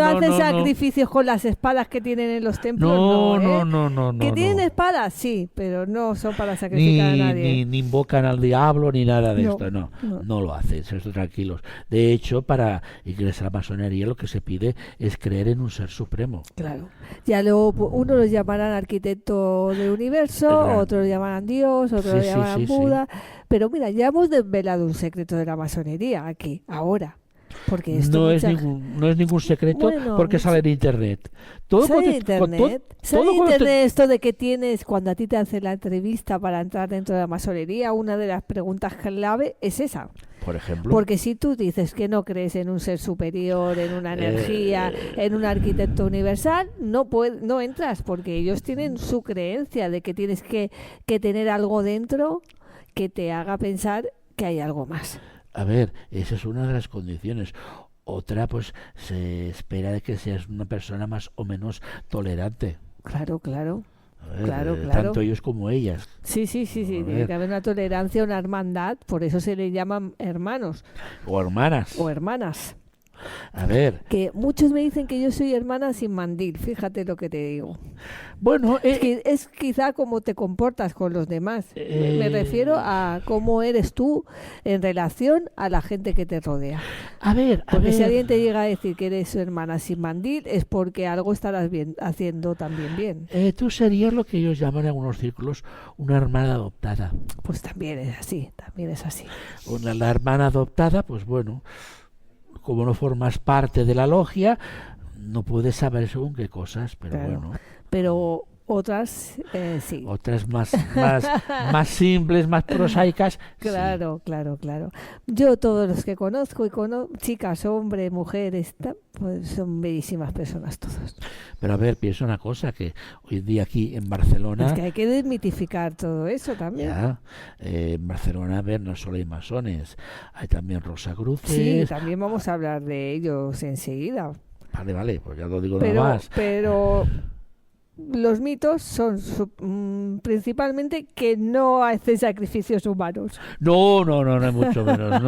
hacen sacrificios con las espadas que tienen en los templos, No. ¿Que tienen no. espadas? Sí, pero no son para sacrificar a nadie. Ni invocan al diablo ni nada de No, esto, no. no lo hacen, estén tranquilos. De hecho, para ingresar a la masonería lo que se pide es creer en un ser supremo. Claro. Ya luego unos los llamarán arquitecto del universo, Claro. otros llamarán Dios, otros Sí, llamarán sí. Buda. Pero mira, ya hemos desvelado un secreto de la masonería aquí, ahora. Porque esto No es mucha- ningún secreto Bueno, porque sale en internet. Todo Sale en cuando te- internet, sale todo en cuando te- internet esto de que tienes, cuando a ti te hacen la entrevista para entrar dentro de la masonería, una de las preguntas clave es esa. por ejemplo, Porque si tú dices que no crees en un ser superior, en una energía, en un arquitecto universal, no entras, porque ellos tienen su creencia de que tienes que tener algo dentro que te haga pensar que hay algo más. a ver, esa es una de las condiciones. Otra, pues, se espera de que seas una persona más o menos tolerante. Claro. A ver, Claro. Tanto ellos como ellas. Sí, A tiene ver. que haber una tolerancia, una hermandad, por eso se le llaman hermanos O hermanas. o hermanas. A ver, Que muchos me dicen que yo soy hermana sin mandil, fíjate lo que te digo. bueno, Es quizá cómo te comportas con los demás. Me Eh. refiero a cómo eres tú en relación a la gente que te rodea. a ver, Porque si alguien te llega a decir que eres su hermana sin mandil, es porque algo estarás haciendo también bien. tú serías lo que ellos llaman en algunos círculos una hermana adoptada. Pues también es así, también es así. La hermana adoptada, pues bueno, como no formas parte de la logia, no puedes saber según qué cosas, pero Claro. bueno. pero otras sí. Otras más simples, más prosaicas. Claro, claro, claro. Yo todos los que conozco, chicas, hombres, mujeres, pues son bellísimas personas todos. Pero a ver, pienso una cosa, que hoy en día aquí en Barcelona... Es que hay que desmitificar todo eso también. Ya, en Barcelona, a ver, no solo hay masones, hay también rosacruces. Sí, también vamos a hablar de ellos enseguida. Vale, pues ya lo digo nada más. Pero los mitos son principalmente que no hacen sacrificios humanos. No, mucho menos.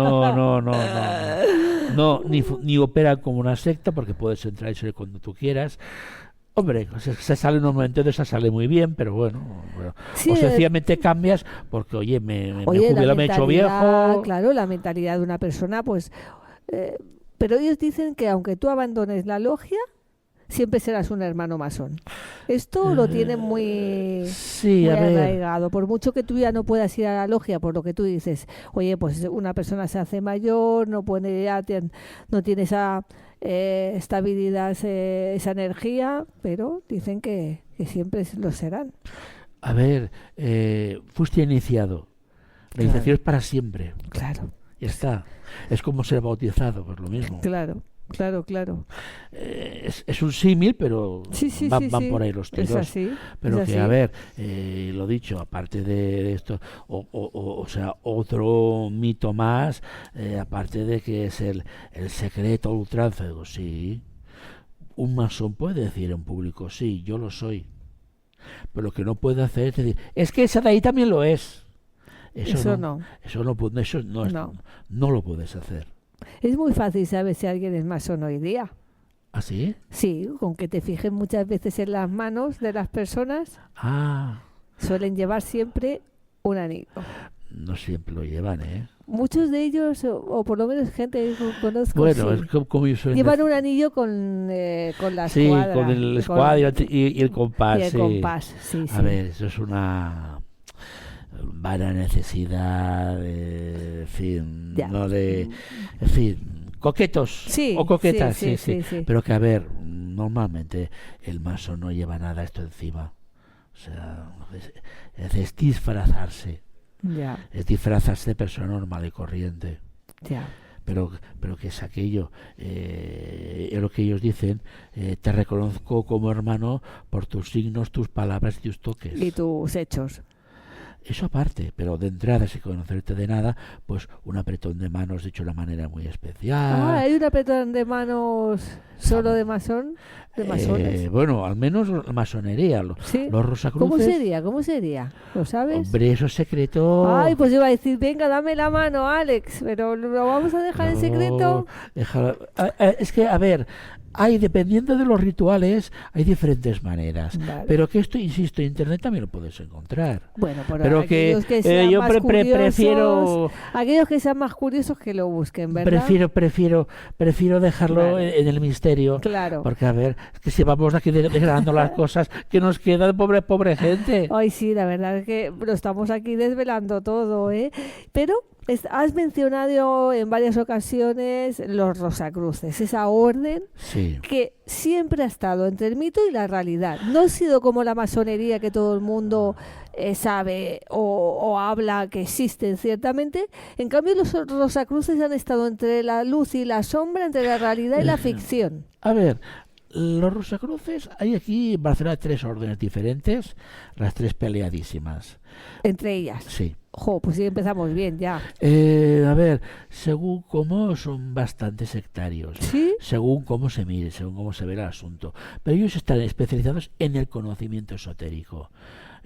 No, ni operan como una secta, porque puedes entrar y salir cuando tú quieras. Hombre, se sale en un momento de esa, sale muy bien, pero bueno. Sí, o sencillamente cambias porque, oye, me jubilo, me he hecho viejo. Claro, la mentalidad de una persona, pues... pero ellos dicen que aunque tú abandones la logia, siempre serás un hermano masón. Esto lo tienen muy, sí, muy a ver. arraigado. Por mucho que tú ya no puedas ir a la logia, por lo que tú dices, oye, pues una persona se hace mayor, no tiene esa estabilidad, esa energía, pero dicen que siempre lo serán. A ver, fuiste iniciado. La iniciación es para siempre. Claro. Ya está. Es como ser bautizado, pues lo mismo. Claro. Es un símil, pero van por ahí los tiros. Es así. Pero es que, así. a ver, lo dicho, aparte de esto, o sea, otro mito más, aparte de que es el secreto a ultranza, digo, sí, un masón puede decir en público, sí, yo lo soy. Pero lo que no puede hacer es decir, es que esa de ahí también lo es. Eso no lo puedes hacer. Es muy fácil saber si alguien es masón hoy día. ¿Ah, sí? Sí, con que te fijes muchas veces en las manos de las personas. Ah. Suelen llevar siempre un anillo. No siempre lo llevan, ¿eh? Muchos de ellos, o por lo menos gente que conozco, bueno, sí, es como yo soy llevan un anillo con la escuadra. Sí, con el escuadra y el compás. Y el compás, sí. A ver, eso es una vana necesidad, en fin, Ya. no de... En fin, coquetos o coquetas, sí. Pero que, a ver, normalmente el masón no lleva nada esto encima. O sea, es disfrazarse. Ya. Es disfrazarse de persona normal y corriente. Ya. Pero que es aquello, es lo que ellos dicen, te reconozco como hermano por tus signos, tus palabras y tus toques. Y tus hechos. Eso aparte, pero de entrada, sin conocerte de nada, pues un apretón de manos dicho de una manera muy especial. ¿Hay un apretón de manos solo de masón? ¿De masones? Bueno, al menos la masonería, ¿Sí? los rosacruces. ¿Cómo sería? ¿Lo sabes? Hombre, eso es secreto. Ay, pues iba a decir, venga, dame la mano, Alex, pero ¿lo vamos a dejar en secreto? Es que, a ver, dependiendo de los rituales, hay diferentes maneras. Vale. Pero que esto, insisto, en internet también lo puedes encontrar. Bueno, pero que sean yo más prefiero... Aquellos que sean más curiosos que lo busquen, ¿verdad? Prefiero dejarlo Vale. en el misterio. Claro. Porque, a ver, es que si vamos aquí desgranando las cosas que nos queda de pobre gente. Ay, sí, la verdad es que lo estamos aquí desvelando todo, ¿eh? Pero has mencionado en varias ocasiones los rosacruces, esa orden Sí. que siempre ha estado entre el mito y la realidad. No ha sido como la masonería que todo el mundo sabe o habla que existen ciertamente. En cambio, los rosacruces han estado entre la luz y la sombra, entre la realidad y la ficción. A ver, los rosacruces, hay aquí en Barcelona 3 órdenes diferentes, las 3 peleadísimas. Entre ellas. Sí. Jo, pues sí empezamos bien ya. A ver, según cómo son bastante sectarios, ¿Sí? según cómo se mire, según cómo se ve el asunto. Pero ellos están especializados en el conocimiento esotérico.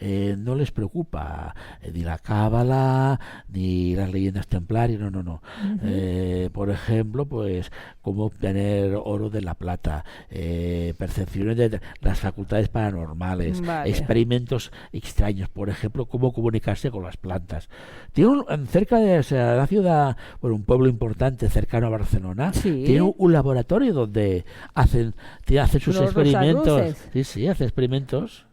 No les preocupa ni la cábala ni las leyendas templarias, no. Uh-huh. Por ejemplo, pues cómo obtener oro de la plata, percepciones de las facultades paranormales, Vale. experimentos extraños, por ejemplo, cómo comunicarse con las plantas. Tiene cerca de la ciudad, bueno, un pueblo importante cercano a Barcelona, Sí. tiene un laboratorio donde hacen sus Los experimentos. rosacruces. Sí, hace experimentos.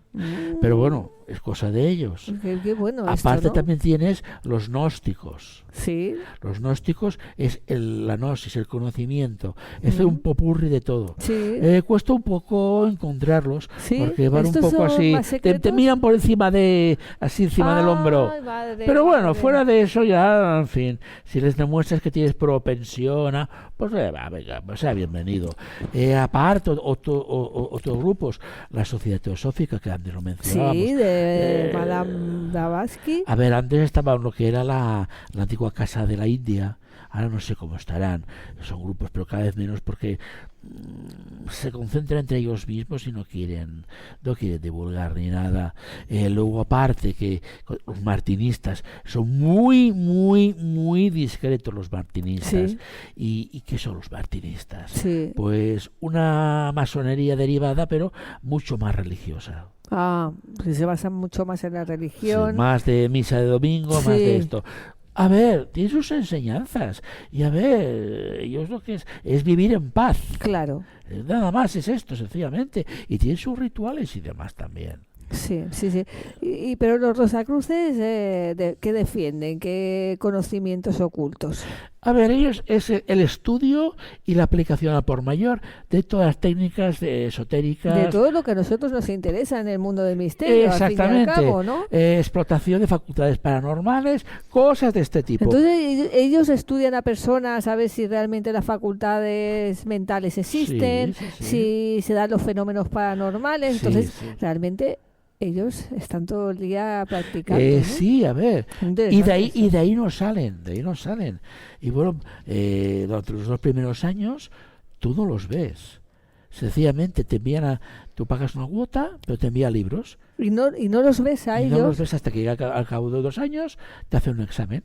Pero bueno, es cosa de ellos. Qué bueno Aparte esto, ¿no? también tienes los gnósticos. Sí, Los gnósticos es la gnosis, el conocimiento. Es un popurrí de todo. sí, Cuesta un poco encontrarlos, sí. porque van un ¿Estos poco son así, más te secretos? miran por encima así encima del hombro. Ay, madre, Pero bueno, madre. fuera de eso ya, en fin, si les demuestras que tienes propensión, pues venga, pues sea bienvenido. Aparte, otros grupos, la Sociedad Teosófica, que antes lo mencionábamos. Sí, de Madame Blavatsky. A ver, antes estaba lo que era la antigua Casa de la India. Ahora no sé cómo estarán. Son grupos, pero cada vez menos porque se concentran entre ellos mismos y no quieren divulgar ni nada. Luego, aparte, que los martinistas son muy, muy, muy discretos los martinistas. Sí. ¿Y qué son los martinistas? Sí. Pues una masonería derivada, pero mucho más religiosa. Pues se basan mucho más en la Sí, religión. más de misa de domingo, más Sí. de esto. A ver, tiene sus enseñanzas. Y a ver, ellos lo que es vivir en paz. Claro. Nada más es esto, sencillamente. Y tienen sus rituales y demás también. Sí, sí, sí. Pero los Rosacruces, ¿qué defienden? ¿Qué conocimientos ocultos? A ver, ellos es el estudio y la aplicación al por mayor de todas las técnicas esotéricas. De todo lo que a nosotros nos interesa en el mundo del misterio, al fin y al Exactamente. cabo, ¿no? Explotación de facultades paranormales, cosas de este tipo. Entonces ellos estudian a personas a ver si realmente las facultades mentales existen, Sí, sí, sí. si se dan los fenómenos paranormales. Sí, Entonces, sí. realmente ellos están todo el día practicando. ¿no? Sí, a ver. Interesante eso. Y de ahí no salen, de ahí no salen. Y bueno, durante los 2 primeros años tú no los ves. Sencillamente te envían tú pagas una cuota, pero te envía libros. Y no los ves a Y ellos. no los ves hasta que al cabo de 2 años te hacen un examen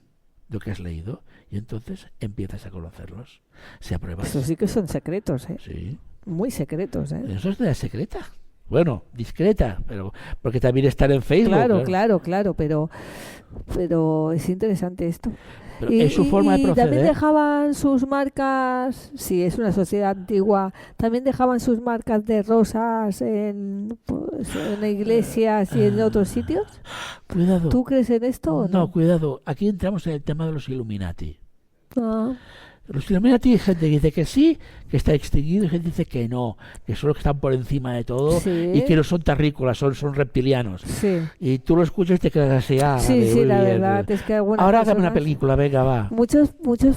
de lo que has leído y entonces empiezas a conocerlos. Se aprueban. Eso sí que son secretos, ¿eh? Sí. Muy secretos, ¿eh? Eso es de la secreta. Bueno, discreta, pero porque también están en Facebook. Claro, pero es interesante esto. Pero es su forma de también proceder. dejaban sus marcas, si es una sociedad antigua, también dejaban sus marcas de rosas pues, en iglesias y en otros sitios. Cuidado. ¿Tú crees en esto o no? No, cuidado. Aquí entramos en el tema de los Illuminati. Ah, Los Illuminati hay gente que dice que sí, que está extinguido, y gente que dice que no, que son los que están por encima de todo Sí. y que no son terrícolas, son reptilianos. sí. Y tú lo escuchas y te quedas así. Sí, Vale, sí, muy la bien. verdad es que algunas Ahora hágame una personas- película, venga, va. Muchos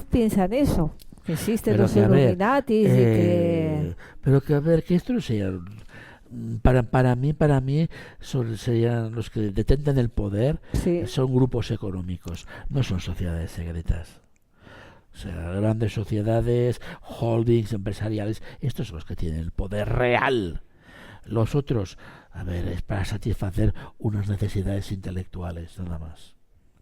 piensan eso, que existen Pero los que, a ver, Illuminatis y que... Pero que a ver, que esto no sería... Para mí serían los que detentan el poder, Sí. son grupos económicos, no son sociedades secretas. O sea, grandes sociedades, holdings empresariales, estos son los que tienen el poder real. Los otros, a ver, es para satisfacer unas necesidades intelectuales, nada más.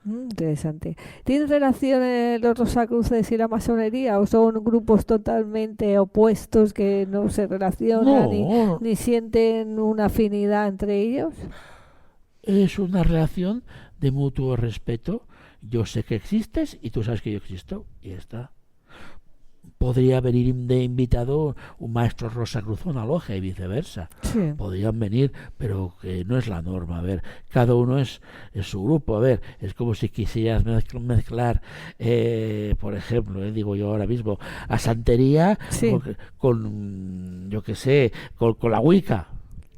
Interesante. ¿Tienen relación los Rosacruces y la masonería o son grupos totalmente opuestos que no se relacionan No, ni sienten una afinidad entre ellos? es una relación de mutuo respeto. Yo sé que existes y tú sabes que yo existo, y ya está. Podría venir de invitado un maestro Rosacruz a una logia y viceversa. Sí. Podrían venir, pero que no es la norma. A ver, cada uno es su grupo. A ver, es como si quisieras mezclar, por ejemplo, digo yo ahora mismo, a santería Sí. con yo qué sé, con la Wicca.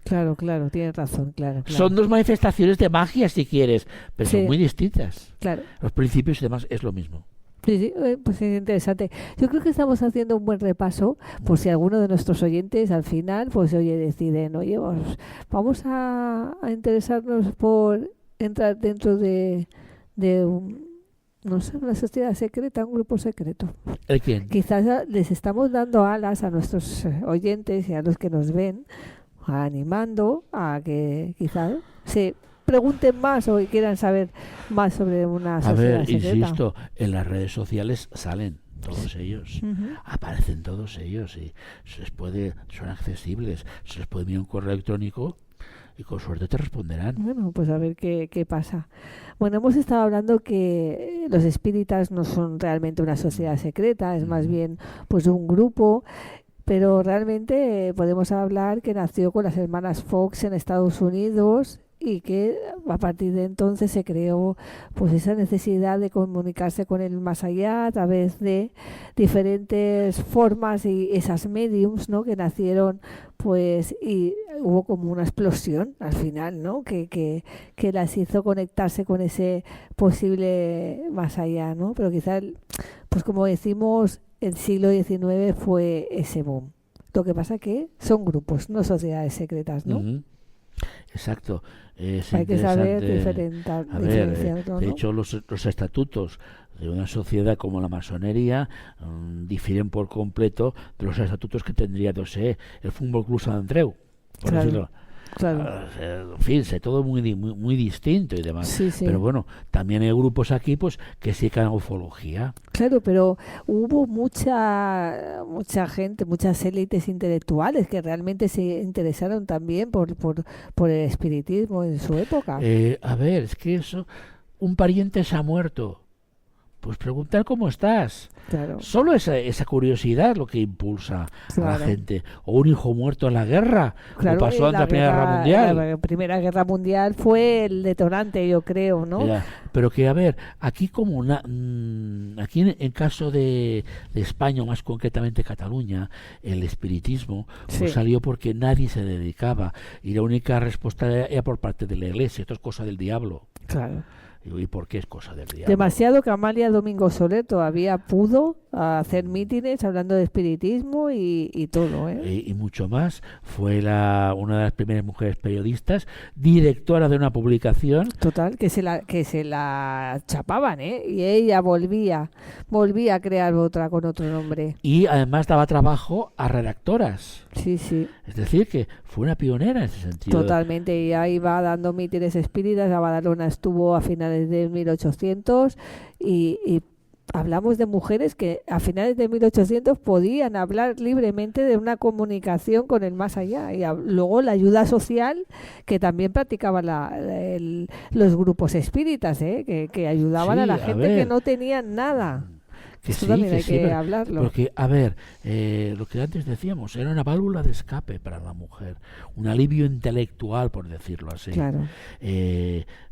Claro, tienes razón, claro. Son 2 manifestaciones de magia, si quieres, pero Sí. son muy distintas. Claro. Los principios y demás es lo mismo. Sí, pues es interesante. Yo creo que estamos haciendo un buen repaso por si alguno de nuestros oyentes al final, pues oye, deciden, oye, vamos a interesarnos por entrar dentro de no sé, una sociedad secreta, un grupo secreto. ¿El quién? Quizás les estamos dando alas a nuestros oyentes y a los que nos ven, animando a que quizás se pregunten más o quieran saber más sobre una A sociedad ver, secreta. insisto, en las redes sociales salen todos ellos. Ujú. Aparecen todos ellos y son accesibles. Se les puede enviar un correo electrónico y con suerte te responderán. Bueno, pues a ver qué pasa. Bueno, hemos estado hablando que los espíritas no son realmente una sociedad secreta, es más bien pues un grupo, pero realmente podemos hablar que nació con las hermanas Fox en Estados Unidos y que a partir de entonces se creó pues esa necesidad de comunicarse con el más allá a través de diferentes formas y esas mediums, ¿no? Que nacieron pues y hubo como una explosión al final, ¿no? Que las hizo conectarse con ese posible más allá, ¿no? Pero quizás, pues como decimos, el siglo XIX fue ese boom. Lo que pasa que son grupos, no sociedades secretas, ¿no? Ujú. Exacto. Es Hay que saber interesante. A ver, diferenciarlo, de ¿no? hecho, los estatutos de una sociedad como la masonería difieren por completo de los estatutos que tendría, no sé, el Fútbol Club Sant Andreu, por Claro, decirlo. claro. En fin, sé todo muy distinto y demás. Sí, sí. Pero bueno, también hay grupos aquí pues que sí que hagan ufología. Claro, pero hubo mucha gente, muchas élites intelectuales que realmente se interesaron también por el espiritismo en su época. A ver, es que eso, un pariente se ha muerto. Pues preguntar cómo estás. Claro, Solo esa curiosidad es lo que impulsa a la claro. gente. O un hijo muerto en la guerra, o Claro, pasó en la Primera Guerra Mundial. la Primera Guerra Mundial fue el detonante, yo creo, ¿no? Mira, pero que, a ver, aquí como aquí en caso de España, o más concretamente Cataluña, el espiritismo Sí, pues salió porque nadie se dedicaba. Y la única respuesta era por parte de la Iglesia. Esto es cosa del diablo. claro. Digo, ¿y por qué es cosa del diablo? Demasiado que Amalia Domingo Soler todavía pudo hacer mítines hablando de espiritismo y todo, ¿eh? Y mucho más. Fue una de las primeras mujeres periodistas, directora de una publicación. Total, que se la chapaban, ¿eh? Y ella volvía a crear otra con otro nombre. Y además daba trabajo a redactoras. Sí, sí, Es decir, que fue una pionera en ese sentido. totalmente. Y ahí va dando mítines espíritas. La Badalona estuvo a finales de 1800 y hablamos de mujeres que a finales de 1800 podían hablar libremente de una comunicación con el más allá. Y luego la ayuda social, que también practicaban los grupos espíritas, ¿eh? Que ayudaban a Sí, la a gente que ver. no tenían nada. Que Esto sí, también que hay sí, que pero- hablarlo. porque, a ver, lo que antes decíamos, era una válvula de escape para la mujer, un alivio intelectual, por decirlo así. Claro,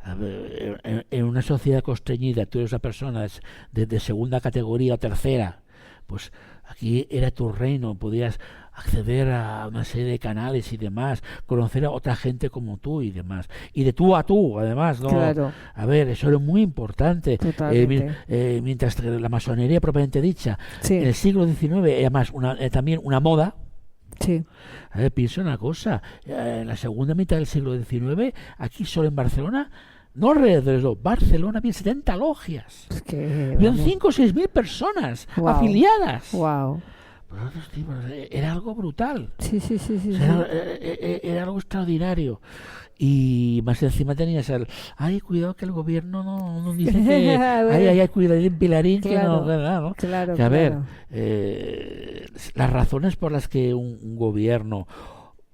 A ver, en una sociedad constreñida, tú eres una persona de segunda categoría o tercera, pues aquí era tu reino, podías acceder a una serie de canales y demás, conocer a otra gente como tú y demás, y de tú a tú, además, ¿no? claro, A ver, eso era muy importante. totalmente. Mientras que la masonería propiamente dicha, en Sí, el siglo XIX era más también una moda. sí. A ver, piensa una cosa, en la segunda mitad del siglo XIX, aquí solo en Barcelona, no alrededor de eso, Barcelona había 70 logias. Es que, Habían vamos, 5 o 6 mil personas Wow. afiliadas. wow. Pues, hostia, pues, era algo brutal. Sí, sí, sí, sí, O sí. sea, era algo extraordinario. Y más encima tenías ay, cuidado que el gobierno no dice que, A ver. ay, cuidadín Pilarín, Claro, que no. claro, Que a ver, claro. las razones por las que un gobierno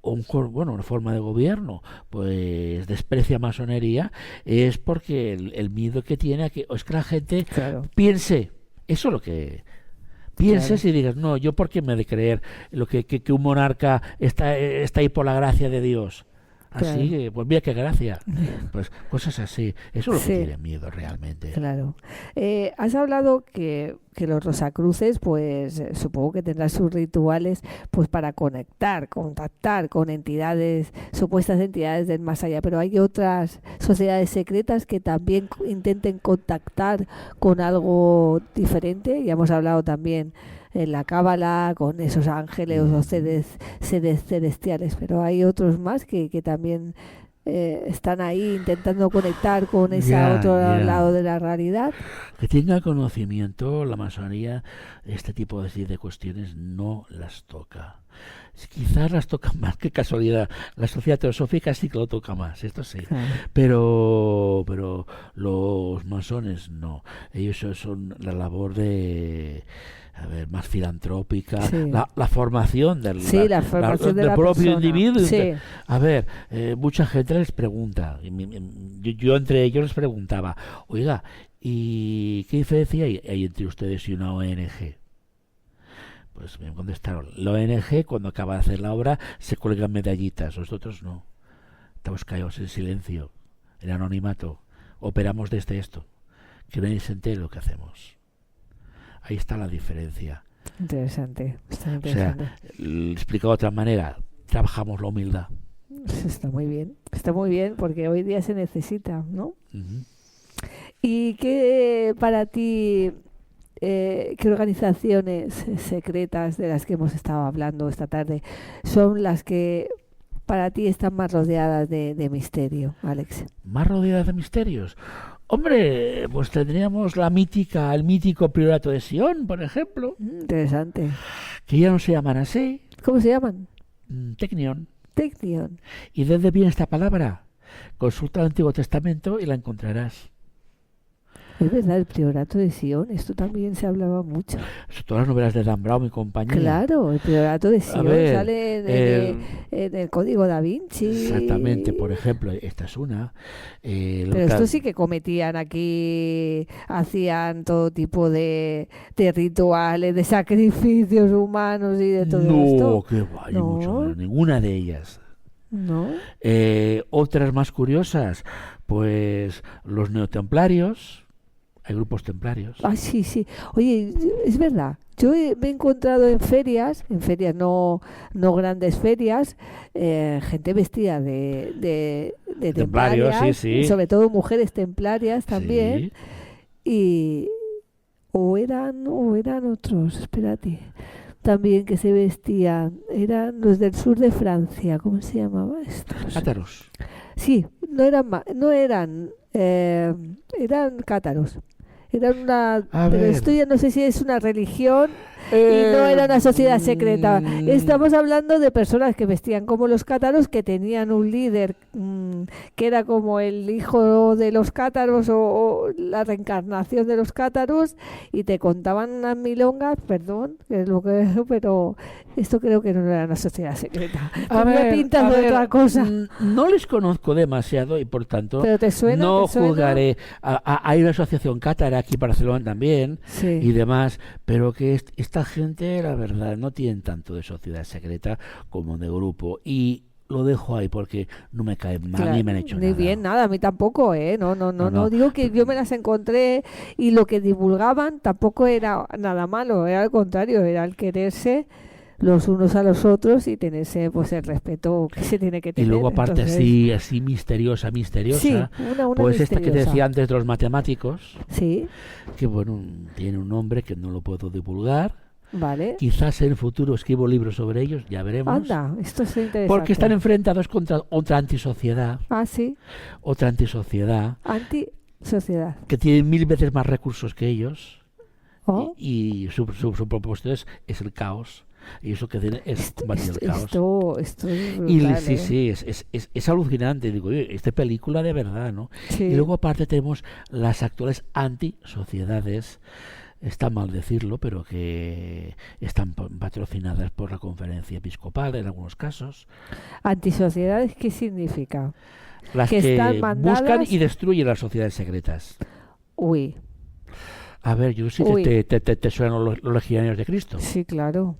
o una forma de gobierno pues desprecia masonería es porque el miedo que tiene a que, o es que la gente Claro, piense, eso es lo que pienses claro. y digas, no, yo por qué me he de creer lo que un monarca está ahí por la gracia de Dios. Así, Claro. pues mira qué gracia. Pues cosas así. Eso es lo que Sí. tiene miedo realmente. Claro. Has hablado que los Rosacruces, pues supongo que tendrán sus rituales pues para contactar con entidades, supuestas entidades del más allá, pero hay otras sociedades secretas que también intenten contactar con algo diferente. Ya hemos hablado también en la Cábala, con esos ángeles o seres celestiales, pero hay otros más que también están ahí intentando conectar con ese Ya, otro ya. lado de la realidad. Que tenga conocimiento, la masonería, este tipo de cuestiones no las toca. Quizás las toca más, que casualidad. La sociedad teosófica sí que lo toca más, esto sí. Claro. Pero los masones no. Ellos son la labor de, a ver, más filantrópica, Sí. la formación Sí, la formación de del la propio persona. individuo. Sí, A ver, mucha gente les pregunta, y yo entre ellos les preguntaba, oiga, ¿y qué diferencia hay entre ustedes y una ONG? Pues me contestaron, la ONG cuando acaba de hacer la obra se cuelgan medallitas, nosotros no. estamos callados en silencio, en anonimato, operamos desde esto, que nadie se entere lo que hacemos. Ahí está la diferencia. Interesante, está O interesante. sea, explicado de otra manera, trabajamos la humildad. Está muy bien porque hoy día se necesita, ¿no? Ujú. ¿Y qué para ti, qué organizaciones secretas de las que hemos estado hablando esta tarde son las que para ti están más rodeadas de misterio, Alex? Más rodeadas de misterios. Hombre, pues tendríamos el mítico Priorato de Sion, por ejemplo, Interesante. que ya no se llaman así, ¿Cómo se llaman? Tecnion. Tecnion. ¿Y de dónde viene esta palabra? Consulta el Antiguo Testamento y la encontrarás. Es verdad, el priorato de Sion, esto también se hablaba mucho. Son todas las novelas de Dan Brown y compañía. Claro, el priorato de Sion ver, sale en el Código Da Vinci. Exactamente, por ejemplo, esta es una. Pero esto sí que cometían aquí, hacían todo tipo de rituales, de sacrificios humanos y de todo esto. No, que vaya, No. mucho menos, ninguna de ellas. ¿No? Otras más curiosas, pues los neotemplarios. Hay grupos templarios. Ah, sí, sí. Oye, es verdad. Yo me he encontrado en ferias no grandes ferias, gente vestida de Templarios, templarias, sí, sí. sobre todo mujeres templarias también, Sí. y o eran otros, espérate, también que se vestían, eran los del sur de Francia, ¿cómo se llamaba esto? Cátaros. Sí, eran cátaros. Eran A pero ver. esto ya no sé si es una religión y no era una sociedad secreta. Estamos hablando de personas que vestían como los cátaros, que tenían un líder que era como el hijo de los cátaros o la reencarnación de los cátaros, y te contaban unas milongas, perdón, que es lo que, pero esto creo que no era una sociedad secreta. Tenía pinta de otra cosa. No les conozco demasiado y por tanto Pero te suena, no ¿te suena? juzgaré. Hay una asociación cátara aquí en Barcelona también Sí. y demás, pero que esta gente, la verdad, no tienen tanto de sociedad secreta como de grupo. Y lo dejo ahí porque no me cae mal, Claro, ni me han hecho ni nada. bien, nada, a mí tampoco, No, No. digo que yo me las encontré y lo que divulgaban tampoco era nada malo, era al contrario, era el quererse los unos a los otros y tenerse pues el respeto que se tiene que Y tener. luego aparte Entonces, así misteriosa, sí, una pues esta que te misteriosa. decía antes de los matemáticos, Sí, que bueno, tiene un nombre que no lo puedo divulgar. vale. Quizás en el futuro escribo libros sobre ellos, ya veremos. Anda, esto es interesante. Porque están enfrentados contra otra antisociedad, Ah, sí, antisociedad. que tiene 1000 veces más recursos que ellos Oh. y su propósito es el caos. Y eso que tiene es combatir el caos. Esto es Y brutal, sí, sí, es alucinante. Digo, oye, esta película de verdad, ¿no? Sí. Y luego aparte tenemos las actuales antisociedades, está mal decirlo, pero que están patrocinadas por la conferencia episcopal en algunos casos. Antisociedades, ¿qué significa? Las Que que están mandadas- buscan y destruyen las sociedades secretas. Uy, A ver, yo sí Uy. te suenan los legionarios de Cristo. sí, claro.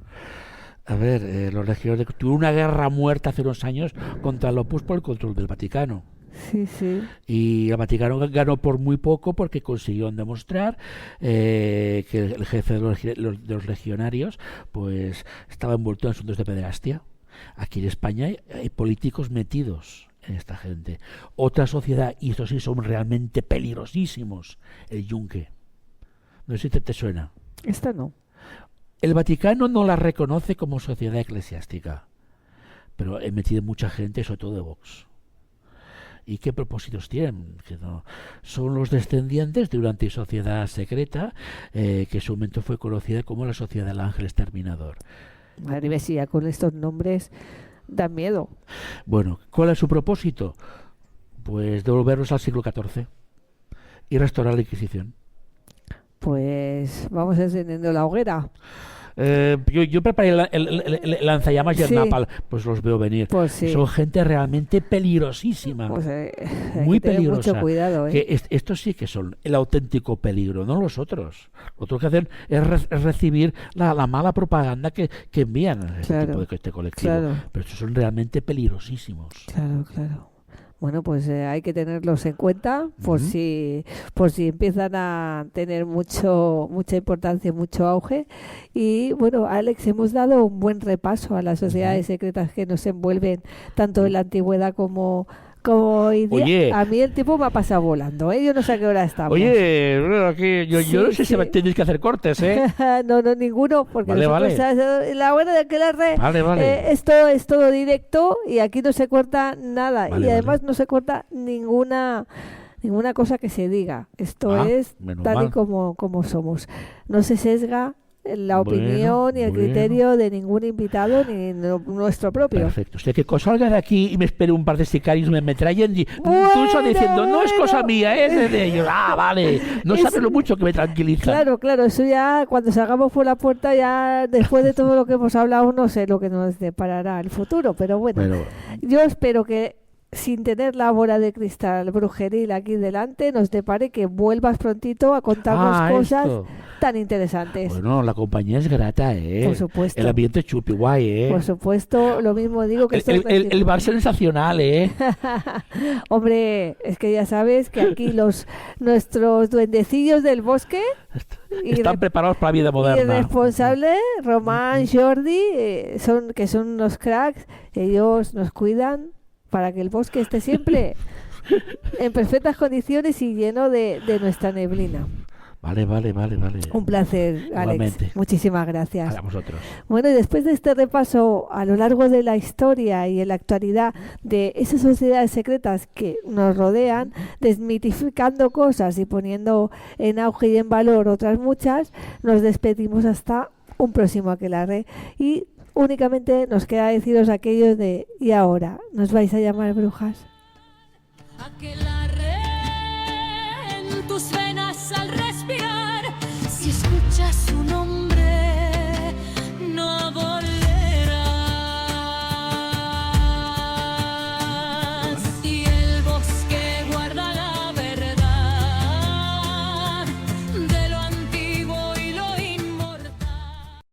A ver, los legionarios de Cristo. Tuvo una guerra muerta hace unos años contra el Opus por el control del Vaticano. Sí, sí. Y el Vaticano ganó por muy poco porque consiguieron demostrar que el jefe de los legionarios pues estaba envuelto en asuntos de pederastia. Aquí en España hay políticos metidos en esta gente. Otra sociedad, y estos sí son realmente peligrosísimos, el Yunque. No sé si te suena. Esta no. El Vaticano no la reconoce como sociedad eclesiástica, pero he metido mucha gente, sobre todo de Vox. ¿Y qué propósitos tienen? Que no, son los descendientes de una antisociedad secreta que en su momento fue conocida como la Sociedad del Ángel Exterminador. Madre mía, si ya con estos nombres dan miedo. Bueno, ¿cuál es su propósito? Pues devolvernos al siglo XIV y restaurar la Inquisición. Pues vamos encendiendo la hoguera. Yo preparé el lanzallamas y el Sí. napal, pues los veo venir. Pues sí. Son gente realmente peligrosísima. Pues hay Muy que tener peligrosa. mucho cuidado, Que estos sí que son el auténtico peligro, no los otros. Lo otro que hacen es recibir la mala propaganda que envían a este Claro, tipo de colectivo. claro. Pero estos son realmente peligrosísimos. Claro, claro. bueno, pues hay que tenerlos en cuenta Ujú. por si empiezan a tener mucha importancia, mucho auge. Y bueno, Alex, hemos dado un buen repaso a las Ujú. sociedades secretas que nos envuelven tanto en la antigüedad como hoy día. Oye, A mí el tiempo me ha pasado volando, ¿eh? Yo no sé a qué hora estamos. oye, bueno, aquí yo no Sí, sé si sí. tenéis que hacer cortes, ¿eh? No, no, ninguno, porque Vale, nosotros vale, la hora de que la red vale, vale, esto es todo directo y aquí no se corta nada y vale, vale. además no se corta ninguna cosa que se diga. Esto Ah, es menos tal y mal. como somos. No se sesga la Bueno, opinión ni el bueno. criterio de ningún invitado ni nuestro propio. Perfecto. O sea, que salga de aquí y me espere un par de sicarios, me metrallen y tú estás Bueno, diciendo, no es cosa bueno. mía, es de ellos. Ah, vale. No Es, sabes lo mucho que me tranquilizan. claro, claro, eso ya cuando salgamos por la puerta, ya después de todo lo que hemos hablado, no sé lo que nos deparará el futuro, pero bueno, Bueno, yo espero que sin tener la bola de cristal brujeril aquí delante, nos depare que vuelvas prontito a contarnos cosas esto. tan interesantes. Bueno, la compañía es grata, ¿eh? Por El supuesto, ambiente es chupi guay, por ¿eh? supuesto, lo mismo digo que esto es El bar recíproco. sensacional, ¿eh? Hombre, es que ya sabes que aquí nuestros duendecillos del bosque y, Están preparados para la vida y el moderna. responsable, Román, Jordi, que son unos cracks, ellos nos cuidan para que el bosque esté siempre en perfectas condiciones y lleno de nuestra neblina. Vale, vale, vale, vale. Un placer, Alex. Igualmente. Muchísimas gracias. A vosotros. Bueno, y después de este repaso a lo largo de la historia y en la actualidad de esas sociedades secretas que nos rodean, desmitificando cosas y poniendo en auge y en valor otras muchas, nos despedimos hasta un próximo aquelarre y únicamente nos queda deciros aquello de ¿y ahora? ¿Nos vais a llamar brujas? aquel